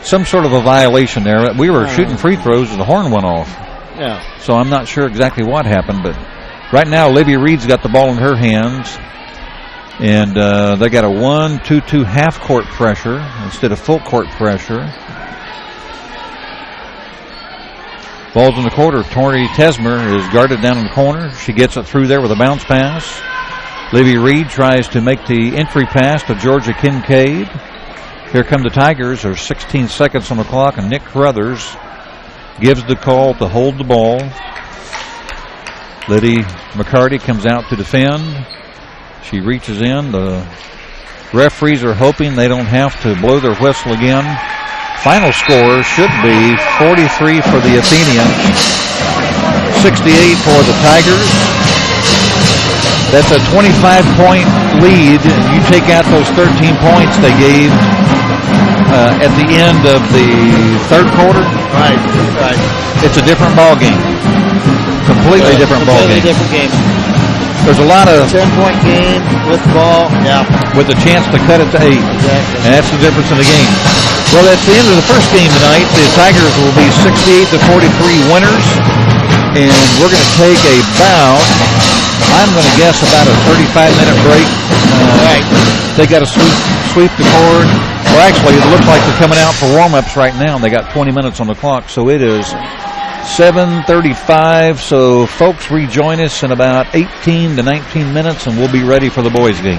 Some sort of a violation there. We were shooting free throws and the horn went off. Yeah. So I'm not sure exactly what happened, but right now Olivia Reed's got the ball in her hands. And they got a 1-2-2 half court pressure instead of full court pressure. Ball's in the quarter. Tori Tesmer is guarded down in the corner. She gets it through there with a bounce pass. Livy Reed tries to make the entry pass to Georgia Kincaid. Here come the Tigers. There's 16 seconds on the clock, and Nick Carruthers gives the call to hold the ball. Liddy McCarty comes out to defend. She reaches in. The referees are hoping they don't have to blow their whistle again. Final score should be 43 for the Athenians, 68 for the Tigers. That's a 25-point lead, and you take out those 13 points they gave at the end of the third quarter. Right. It's a different ball game. Completely different ball game. Different game. There's a lot of 10-point game with the ball. Yeah. With a chance to cut it to 8. Exactly. And that's the difference in the game. Well, at the end of the first game tonight, the Tigers will be 68-43 winners, and we're going to take I'm going to guess about a 35-minute break. Right. They got to sweep the court. Well, actually, it looks like they're coming out for warm-ups right now, and they got 20 minutes on the clock, so it is 7:35. So, folks, rejoin us in about 18 to 19 minutes, and we'll be ready for the boys' game.